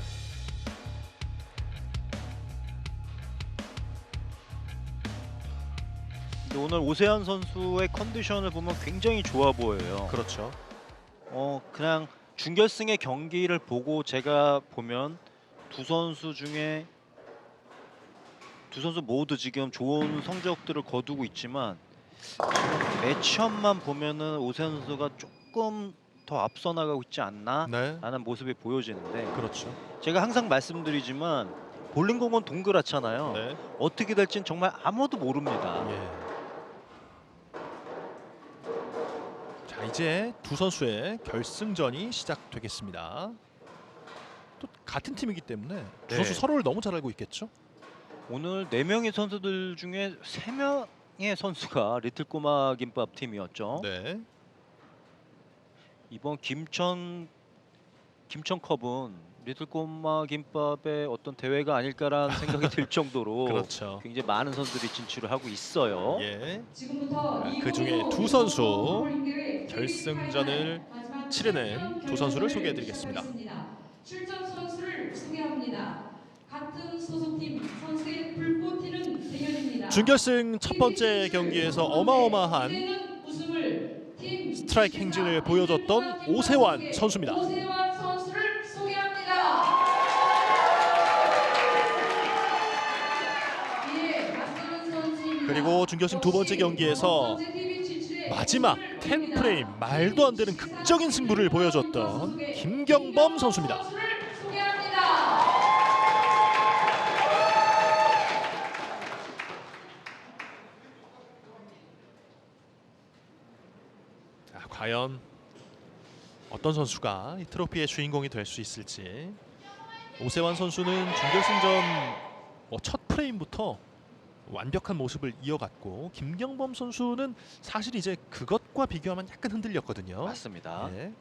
근데 오늘 오세환 선수의 컨디션을 보면 굉장히 좋아 보여요. 그렇죠. 그냥 준결승의 경기를 보고 제가 보면 두 선수 모두 지금 좋은 성적들을 거두고 있지만 매치업만 보면은 오세환 선수가 조금 더 앞서 나가고 있지 않나 네. 라는 모습이 보여지는데, 그렇죠. 제가 항상 말씀드리지만 볼링공은 동그랗잖아요. 네. 어떻게 될진 정말 아무도 모릅니다. 예. 자, 이제 두 선수의 결승전이 시작되겠습니다. 또 같은 팀이기 때문에 두 네. 선수 서로를 너무 잘 알고 있겠죠? 오늘 4명의 선수들 중에 3명의 선수가 리틀 꼬마 김밥 팀이었죠. 네. 이번 김천 김천컵은 리틀 꼬마 김밥의 어떤 대회가 아닐까라는 생각이 들 정도로 그렇죠. 굉장히 많은 선수들이 진출을 하고 있어요. 예. 지금부터 그 중에 두 선수 결승전을 치르는 두 선수를 소개해드리겠습니다. 출전 선수를 소개합니다. 같은 소속팀 선수의 불꽃 튀는 대결입니다. 준결승 첫 번째 경기에서 어마어마한 스트라이크 행진을 보여줬던 오세환 선수입니다. 오세환 선수를 소개합니다. 그리고 준결승 두 번째 경기에서 마지막 10프레임 말도 안 되는 극적인 승부를 보여줬던 김경범 선수입니다. 과연 어떤 선수가 이 트로피의 주인공이 될 수 있을지. 오세환 선수는 준결승전 첫 프레임부터 완벽한 모습을 이어갔고, 김경범 선수는 사실 이제 그것과 비교하면 약간 흔들렸거든요. 맞습니다. 네.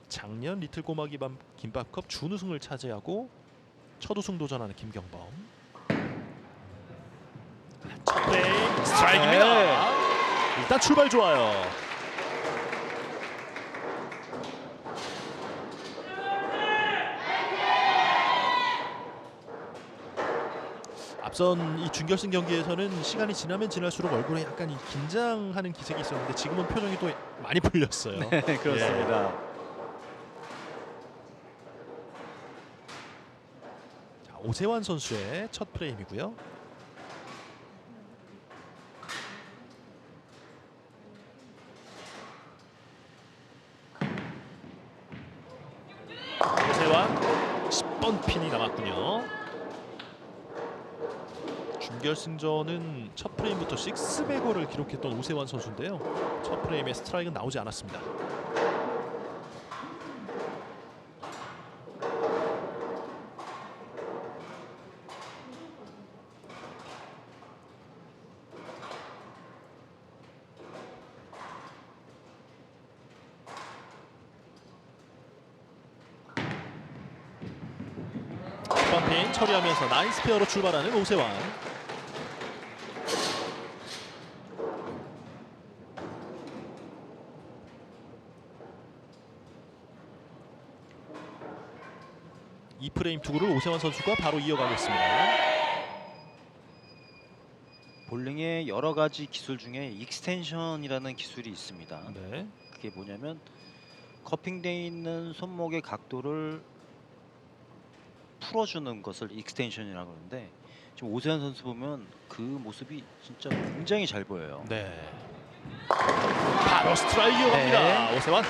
작년 리틀 꼬마 김밥컵 준우승을 차지하고 첫 우승 도전하는 김경범. 첫 프레임 스트라이크입니다. 네. 일단 출발 좋아요. 앞선 이 준결승 경기에서는 시간이 지나면 지날수록 얼굴에 약간 이 긴장하는 기색이 있었는데 지금은 표정이 또 많이 풀렸어요. 네, 그렇습니다. 자, 오세환 선수의 첫 프레임이고요. 오세환 10번 핀이 남았군요. 준결승전은 첫 프레임부터 6배거를 기록했던 오세환 선수인데요. 첫 프레임에 스트라이크는 나오지 않았습니다. 핀 처리하면서 나이스 페어로 출발하는 오세환. 이 프레임 투구를 오세환 선수가 바로 이어가겠습니다. 볼링의 여러 가지 기술 중에 익스텐션이라는 기술이 있습니다. 네. 그게 뭐냐면 커핑되어 있는 손목의 각도를 풀어주는 것을 익스텐션이라고 하는데, 지금 오세환 선수 보면 그 모습이 진짜 굉장히 잘 보여요. 네. 바로 스트라이크 이어갑니다. 네. 오세환.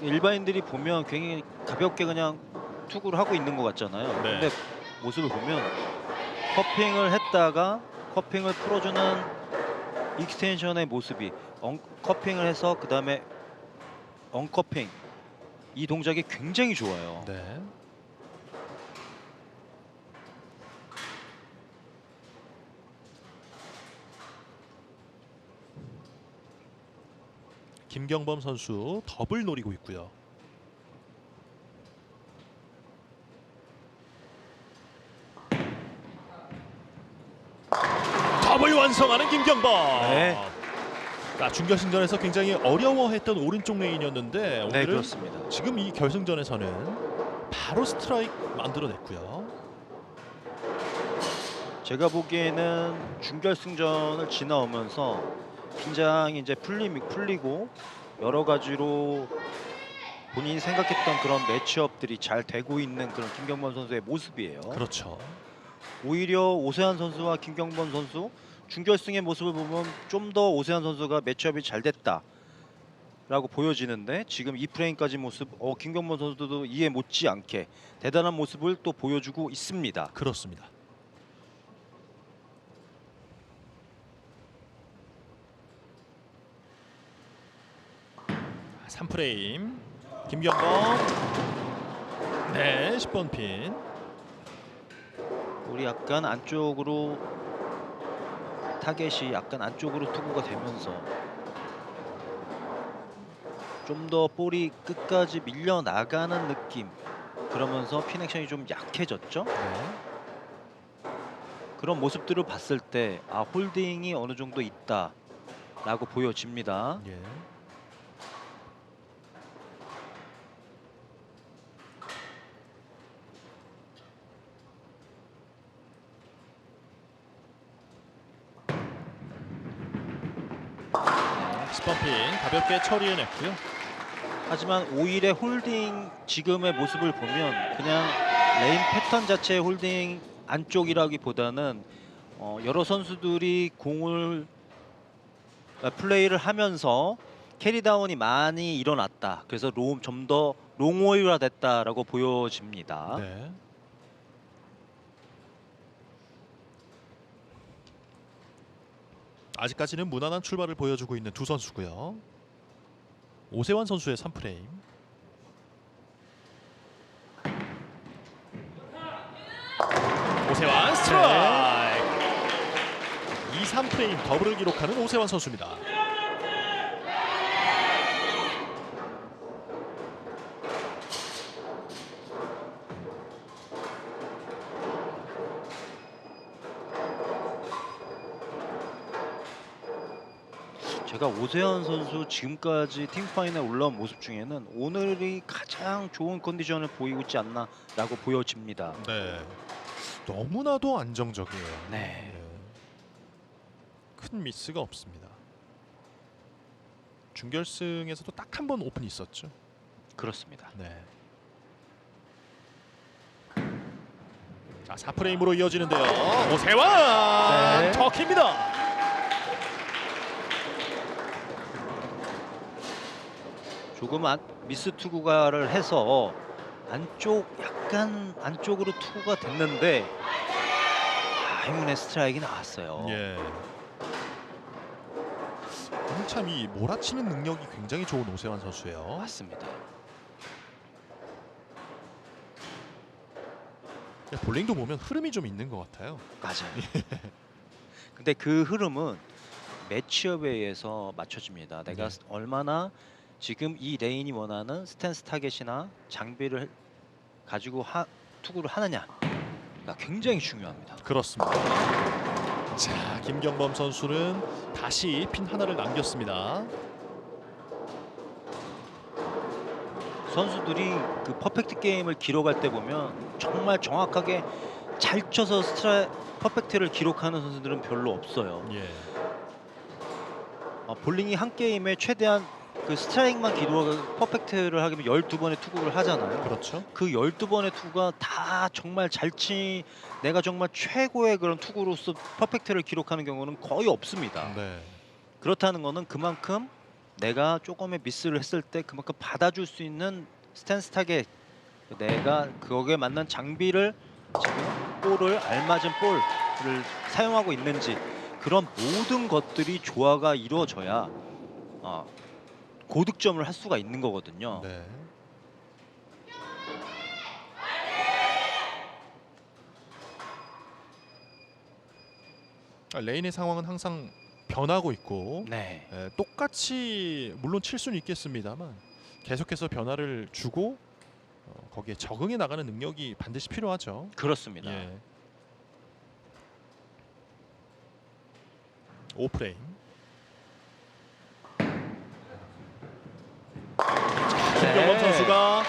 일반인들이 보면 굉장히 가볍게 그냥 투구를 하고 있는 것 같잖아요. 네. 근데 모습을 보면 커핑을 했다가 커핑을 풀어주는 익스텐션의 모습이 커핑을 해서 그 다음에 언커핑, 이 동작이 굉장히 좋아요. 네. 김경범 선수 더블 노리고 있고요. 더블 완성하는 김경범. 네. 준결승전에서 굉장히 어려워했던 오른쪽 레인이었는데 네, 오늘은 그렇습니다. 지금 이 결승전에서는 바로 스트라이크 만들어냈고요. 제가 보기에는 준결승전을 지나오면서 긴장이 이제 풀리고 여러 가지로 본인이 생각했던 그런 매치업들이 잘 되고 있는 그런 김경범 선수의 모습이에요. 그렇죠. 오히려 오세환 선수와 김경범 선수 준결승의 모습을 보면 좀 더 오세환 선수가 매치업이 잘 됐다라고 보여지는데, 지금 이 프레임까지 모습 김경범 선수도 이해 못지않게 대단한 모습을 또 보여주고 있습니다. 그렇습니다. 자, 3프레임 김경범. 네, 10번 핀. 우리 약간 안쪽으로 타겟이 약간 안쪽으로 투구가 되면서 좀 더 볼이 끝까지 밀려 나가는 느낌. 그러면서 핀 액션이 좀 약해졌죠. 네. 그런 모습들을 봤을 때 홀딩이 어느 정도 있다라고 보여집니다. 예. 스펌핑 가볍게 처리해냈고요. 하지만 오일의 홀딩 지금의 모습을 보면 그냥 레인 패턴 자체의 홀딩 안쪽이라기보다는 여러 선수들이 공을 플레이를 하면서 캐리다운이 많이 일어났다. 그래서 좀 더 롱오일화 됐다라고 보여집니다. 네. 아직까지는 무난한 출발을 보여주고 있는 두 선수고요. 오세환 선수의 3프레임. 오세환 스트라이크. 2, 3프레임 더블을 기록하는 오세환 선수입니다. 제가 오세환 선수 지금까지 팀 파이널 올라온 모습 중에는 오늘이 가장 좋은 컨디션을 보이고 있지 않나라고 보여집니다. 네. 너무나도 안정적이에요. 네. 큰 미스가 없습니다. 준결승에서도 딱 한 번 오픈이 있었죠. 그렇습니다. 네. 자, 4프레임으로 이어지는데요. 오세환 네. 터키입니다. 조금 미스 투구가를 해서 약간 안쪽으로 투구가 됐는데 행운의 스트라이크가 나왔어요. 예. 참 이 몰아치는 능력이 굉장히 좋은 오세환 선수예요. 맞습니다. 볼링도 보면 흐름이 좀 있는 것 같아요. 맞아요. 근데 그 흐름은 매치업에 의해서 맞춰집니다. 내가 네. 얼마나 지금 이 레인이 원하는 스탠스 타겟이나 장비를 가지고 투구를 하느냐가 굉장히 중요합니다. 그렇습니다. 자, 김경범 선수는 다시 핀 하나를 남겼습니다. 선수들이 그 퍼펙트 게임을 기록할 때 보면 정말 정확하게 잘 쳐서 퍼펙트를 기록하는 선수들은 별로 없어요. 예. 볼링이 한 게임에 최대한 그 스트라이크만 기록하고 퍼펙트를 하려면 12번의 투구를 하잖아요. 그렇죠. 그 12번의 투구가 다 정말 내가 정말 최고의 그런 투구로서 퍼펙트를 기록하는 경우는 거의 없습니다. 네. 그렇다는 거는 그만큼 내가 조금의 미스를 했을 때 그만큼 받아줄 수 있는 스탠스 타겟, 내가 거기에 맞는 장비를 지금 볼을 알맞은 볼을 사용하고 있는지, 그런 모든 것들이 조화가 이루어져야 고득점을 할 수가 있는 거거든요. 네. 레인의 상황은 항상 변하고 있고 네. 똑같이 물론 칠 수는 있겠습니다만 계속해서 변화를 주고 거기에 적응해 나가는 능력이 반드시 필요하죠. 그렇습니다. 예. 5프레임. 김경범 선수가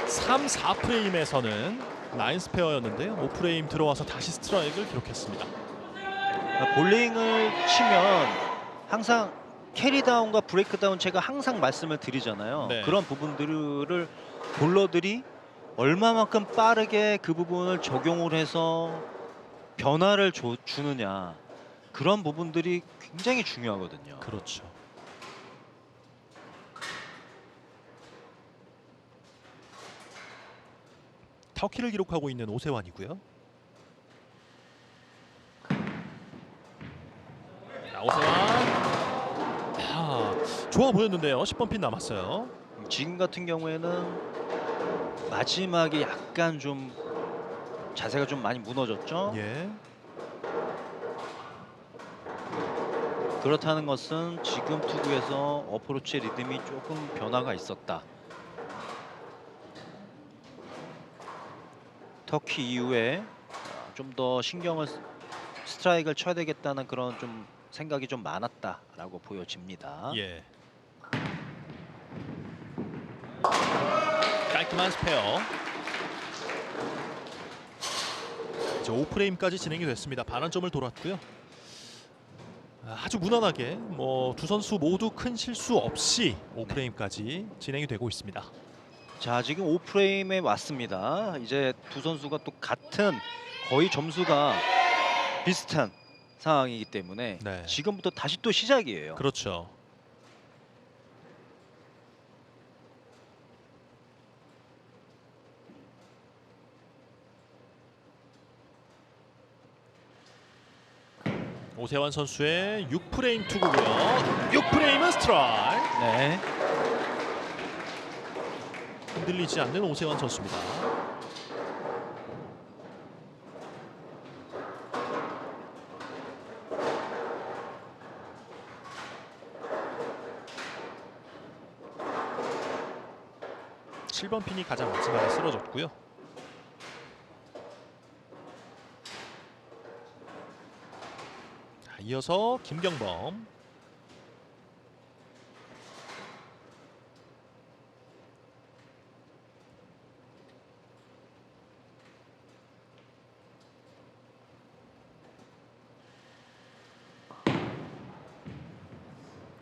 3, 4프레임에서는 라인 스페어였는데요. 5프레임 들어와서 다시 스트라이크를 기록했습니다. 볼링을 치면 항상 캐리다운과 브레이크다운 제가 항상 말씀을 드리잖아요. 네. 그런 부분들을 볼러들이 얼마만큼 빠르게 그 부분을 적용을 해서 변화를 주느냐, 그런 부분들이 굉장히 중요하거든요. 그렇죠. 터키를 기록하고 있는 오세환이고요. 자, 오세환. 좋아 보였는데요. 10번 핀 남았어요. 지금 같은 경우에는 마지막에 약간 좀 자세가 좀 많이 무너졌죠. 예. 그렇다는 것은 지금 투구에서 어프로치 리듬이 조금 변화가 있었다. 터키 이후에 좀 더 신경을 스트라이크를 쳐야 되겠다는 그런 좀 생각이 좀 많았다라고 보여집니다. 예. 깔끔한 스페어. 이제 5프레임까지 진행이 됐습니다. 반환점을 돌았고요. 아주 무난하게 뭐 두 선수 모두 큰 실수 없이 5프레임까지 진행이 되고 있습니다. 자, 지금 5프레임에 왔습니다. 이제 두 선수가 또 같은 거의 점수가 비슷한 상황이기 때문에 네. 지금부터 다시 또 시작이에요. 그렇죠. 오세환 선수의 6프레임 투구고요. 6프레임은 스트라이크. 네. 흔들리지 않는 오세환 선수입니다. 칠 번 핀이 가장 마지막에 쓰러졌고요. 자, 이어서 김경범.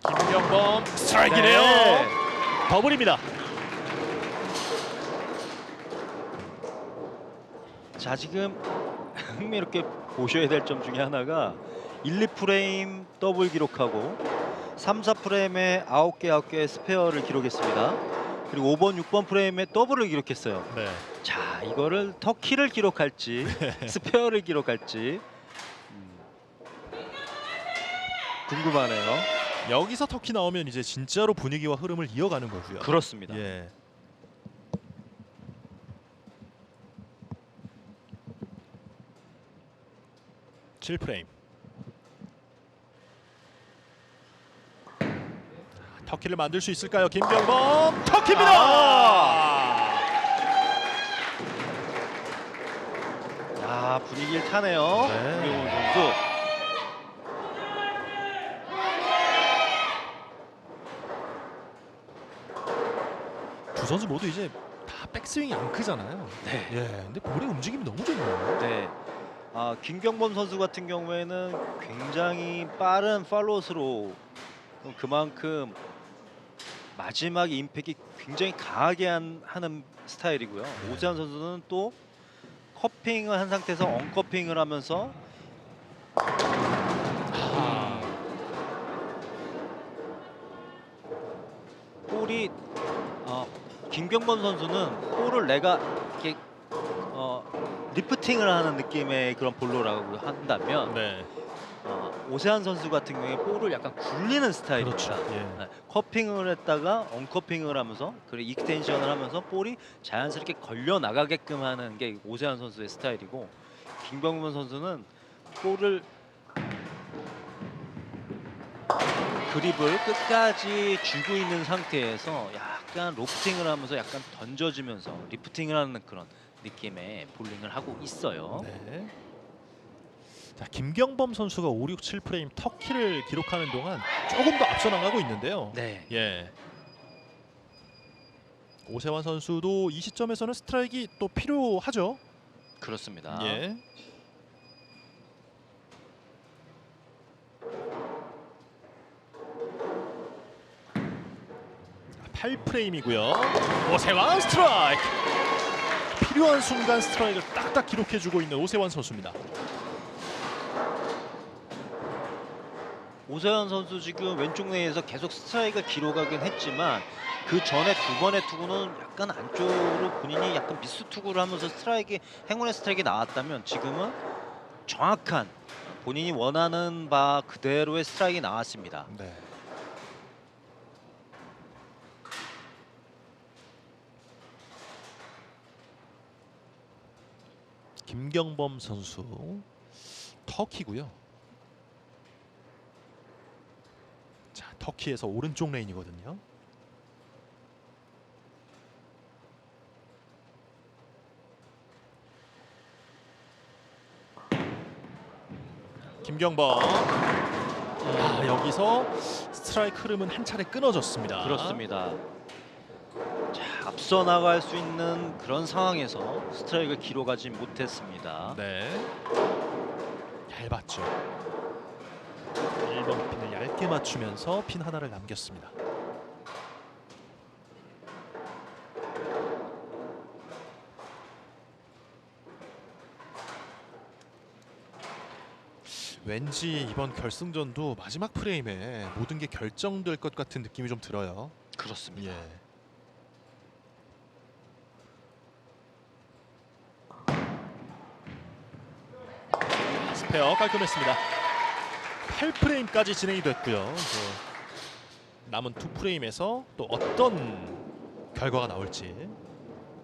김경범 스트라이크네요. 네. 더블입니다. 자, 지금 흥미롭게 보셔야 될 점 중에 하나가 1, 2프레임 더블 기록하고 3, 4프레임에 9개 스페어를 기록했습니다. 그리고 5번, 6번 프레임에 더블을 기록했어요. 네. 자, 이거를 터키를 기록할지 스페어를 기록할지 궁금하네요. 여기서 터키 나오면 이제 진짜로 분위기와 흐름을 이어가는 거고요. 그렇습니다. 예. 칠 프레임. 터키를 만들 수 있을까요, 김경범? 터키입니다. 야, 분위기를 타네요. 네. 김경훈 선수. 두 선수 모두 이제 다 백스윙이 안 크잖아요. 네. 예. 근데 볼의 움직임이 너무 좋네요. 네. 김경범 선수 같은 경우에는 굉장히 빠른 팔로스로 그만큼 마지막 임팩이 굉장히 강하게 하는 스타일이고요. 네. 오세환 선수는 또 커핑을 한 상태에서 언커핑을 하면서 볼이 김경범 선수는 볼을 내가 이렇게 리프팅을 하는 느낌의 그런 볼로라고 한다면 네. 오세환 선수 같은 경우에 볼을 약간 굴리는 스타일입니다. 그렇죠. 예. 네, 커핑을 했다가 언커핑을 하면서 그리고 익스텐션을 하면서 볼이 자연스럽게 걸려 나가게끔 하는 게 오세환 선수의 스타일이고, 김경범 선수는 볼을 그립을 끝까지 쥐고 있는 상태에서 약간 로프팅을 하면서 약간 던져지면서 리프팅을 하는 그런 느낌의 볼링을 하고 있어요. 네. 자, 김경범 선수가 5, 6, 7 프레임 터키를 기록하는 동안 조금 더 앞서 나가고 있는데요. 네. 예. 오세환 선수도 이 시점에서는 스트라이크가 또 필요하죠. 그렇습니다. 예. 팔 프레임이고요. 오세환 스트라이크. 필요한 순간 스트라이크를 딱딱 기록해주고 있는 오세환 선수입니다. 오세환 선수 지금 왼쪽 내에서 계속 스트라이크가 기록하긴 했지만 그 전에 두 번의 투구는 약간 안쪽으로 본인이 약간 미스 투구를 하면서 행운의 스트라이크가 나왔다면 지금은 정확한 본인이 원하는 바 그대로의 스트라이크가 나왔습니다. 네. 김경범 선수 터키고요. 터키에서 오른쪽 레인이거든요. 김경범. 여기서 스트라이크 흐름은 한 차례 끊어졌습니다. 그렇습니다. 자, 앞서 나갈 수 있는 그런 상황에서 스트라이크를 기록하지 못했습니다. 네. 얇았죠. 1번 핀을 얇게 맞추면서 핀 하나를 남겼습니다. 왠지 이번 결승전도 마지막 프레임에 모든 게 결정될 것 같은 느낌이 좀 들어요. 그렇습니다. 예. 스페어 깔끔했습니다. 8프레임까지 진행이 됐고요. 이제 남은 2프레임에서 또 어떤 결과가 나올지.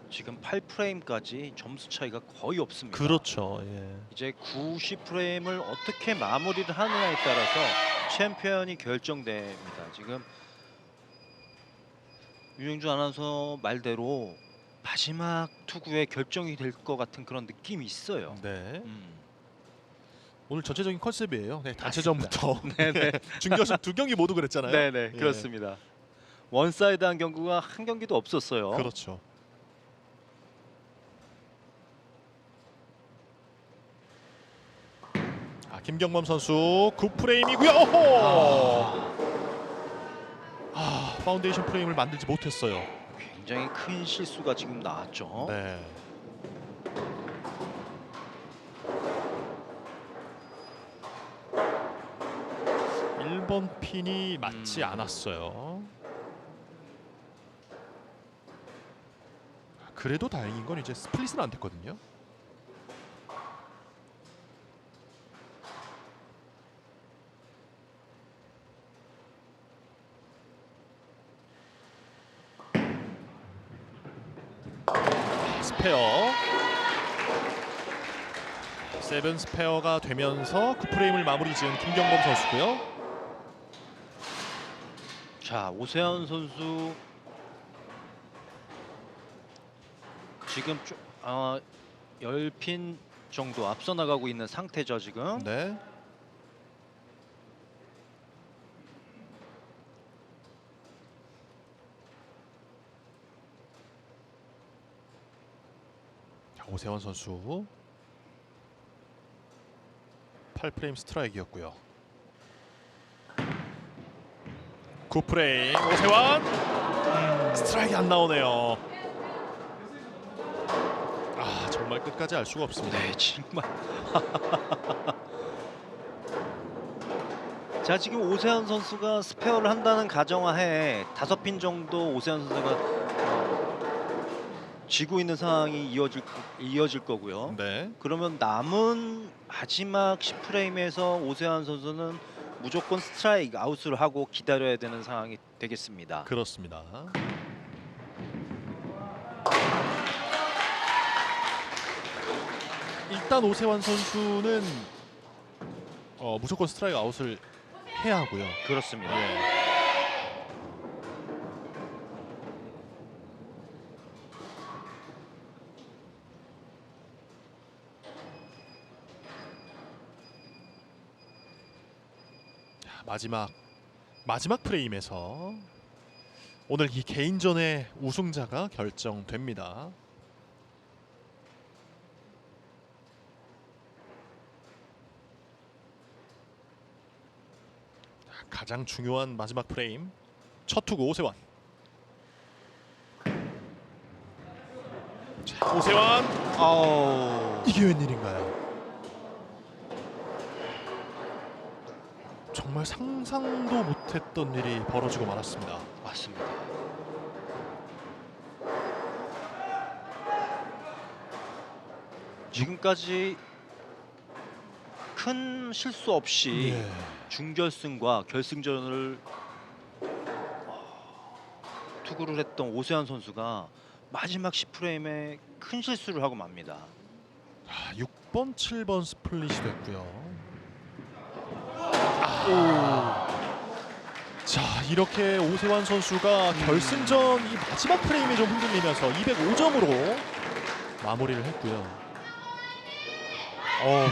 지금 8프레임까지 점수 차이가 거의 없습니다. 그렇죠. 예. 이제 90프레임을 어떻게 마무리를 하느냐에 따라서 챔피언이 결정됩니다. 지금 유영주 아나운서 말대로 마지막 투구에 결정이 될 것 같은 그런 느낌이 있어요. 네. 음. 오늘 전체적인 컨셉이에요. 네, 단체전부터 네네. 준결승 2경기 모두 그랬잖아요. 네네, 예. 그렇습니다. 원사이드한 경기가 한 경기도 없었어요. 그렇죠. 김경범 선수 9프레임이고요. 파운데이션 프레임을 만들지 못했어요. 굉장히 큰 실수가 지금 나왔죠. 네. 일 번 핀이 맞지 않았어요. 그래도 다행인 건 이제 스플릿은 안 됐거든요. 스페어. 세븐 스페어가 되면서 9프레임을 마무리 지은 김경범 선수고요. 자, 오세훈 선수 지금 10핀 정도 앞서 나가고 있는 상태죠 지금. 네. 자, 오세훈 선수 8프레임 스트라이크였고요. 9프레임 오세환 스트라이크 안 나오네요. 정말 끝까지 알 수가 없습니다. 네, 정말. 자, 지금 오세훈 선수가 스페어를 한다는 가정하에 5핀 정도 오세훈 선수가 쥐고 있는 상황이 이어질 거고요. 네. 그러면 남은 마지막 10프레임에서 오세훈 선수는 무조건 스트라이크 아웃을 하고 기다려야 되는 상황이 되겠습니다. 그렇습니다. 일단 오세환 선수는 무조건 스트라이크 아웃을 해야 하고요. 그렇습니다. 마지막 프레임에서 오늘 이 개인전의 우승자가 결정됩니다. 가장 중요한 마지막 프레임. 첫 투구 오세환. 자, 오세환. 이게 웬일인가요? 정말 상상도 못했던 일이 벌어지고 말았습니다. 맞습니다. 지금까지 큰 실수 없이 예. 준결승과 결승전을 투구를 했던 오세환 선수가 마지막 10프레임에 큰 실수를 하고 맙니다. 6번, 7번 스플릿이 됐고요. 자, 이렇게 오세환 선수가 결승전 이 마지막 프레임에 좀 흔들리면서 205점으로 마무리를 했고요.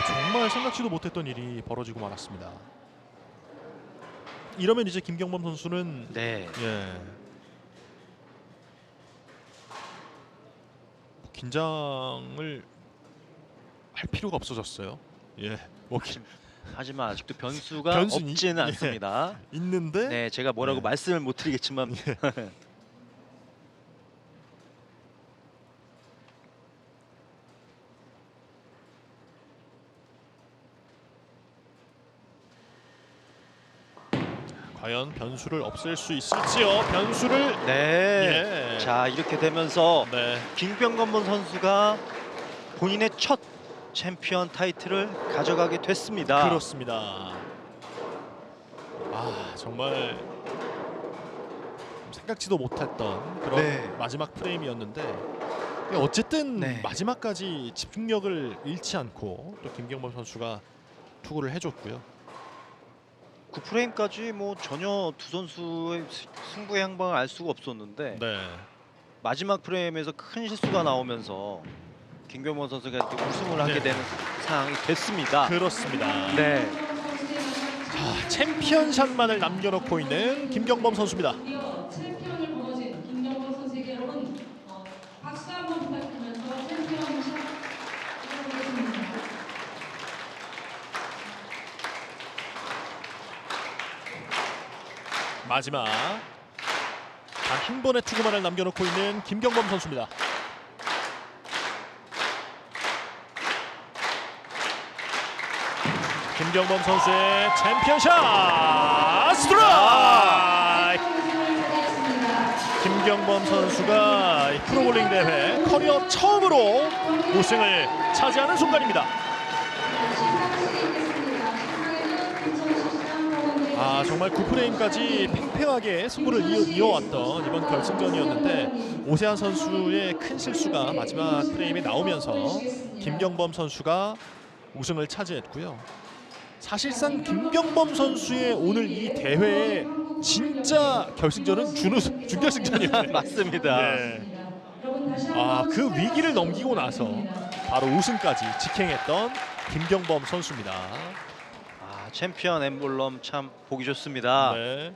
정말 생각지도 못했던 일이 벌어지고 말았습니다. 이러면 이제 김경범 선수는 네. 긴장을 할 필요가 없어졌어요. 하지만 아직도 변수가 변수는 없지는 않습니다. 있는데 네, 제가 뭐라고 네. 말씀을 못 드리겠지만 과연 변수를 없앨 수 있을지요? 변수를 네. 자, 이렇게 되면서 네. 김경범 선수가 본인의 첫 챔피언 타이틀을 가져가게 됐습니다. 그렇습니다. 정말 생각지도 못했던 그런 네. 마지막 프레임이었는데 어쨌든 네. 마지막까지 집중력을 잃지 않고 또 김경범 선수가 투구를 해줬고요. 9프레임까지 뭐 전혀 두 선수의 승부의 향방을 알 수가 없었는데 네. 마지막 프레임에서 큰 실수가 나오면서 김경범 선수가 이렇게 우승을 하게 네. 되는 상황이 됐습니다. 그렇습니다. 네. 자, 챔피언샷만을 남겨놓고 있는 김경범 선수입니다. 드디어 챔피언을 거머쥔 김경범 선수에게 여러분 박수 한번 부탁드리면서 챔피언샷 부탁드리겠습니다. 마지막 단 한 번의 투구만을 남겨놓고 있는 김경범 선수입니다. 김경범 선수의 챔피언샷 스트라이크! 김경범 선수가 이 프로볼링 대회 커리어 처음으로 우승을 차지하는 순간입니다. 정말 9프레임까지 팽팽하게 승부를 이어왔던 이번 결승전이었는데 오세환 선수의 큰 실수가 마지막 프레임에 나오면서 김경범 선수가 우승을 차지했고요. 사실상 김경범 선수의 오늘 이 대회의 진짜 결승전은 준결승전이에요. 맞습니다. 네. 그 위기를 넘기고 나서 바로 우승까지 직행했던 김경범 선수입니다. 챔피언 엠블럼 참 보기 좋습니다. 네.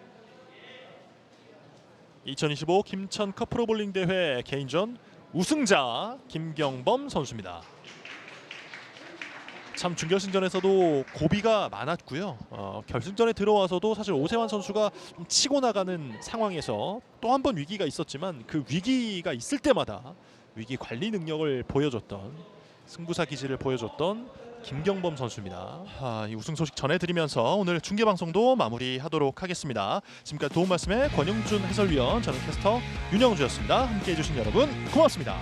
2025 김천컵 프로볼링 대회 개인전 우승자 김경범 선수입니다. 참 준결승전에서도 고비가 많았고요. 결승전에 들어와서도 사실 오세환 선수가 좀 치고 나가는 상황에서 또 한 번 위기가 있었지만 그 위기가 있을 때마다 위기 관리 능력을 보여줬던 승부사 기질을 보여줬던 김경범 선수입니다. 이 우승 소식 전해드리면서 오늘 중계방송도 마무리하도록 하겠습니다. 지금까지 도움 말씀의 권영준 해설위원, 저는 캐스터 윤영주였습니다. 함께해 주신 여러분 고맙습니다.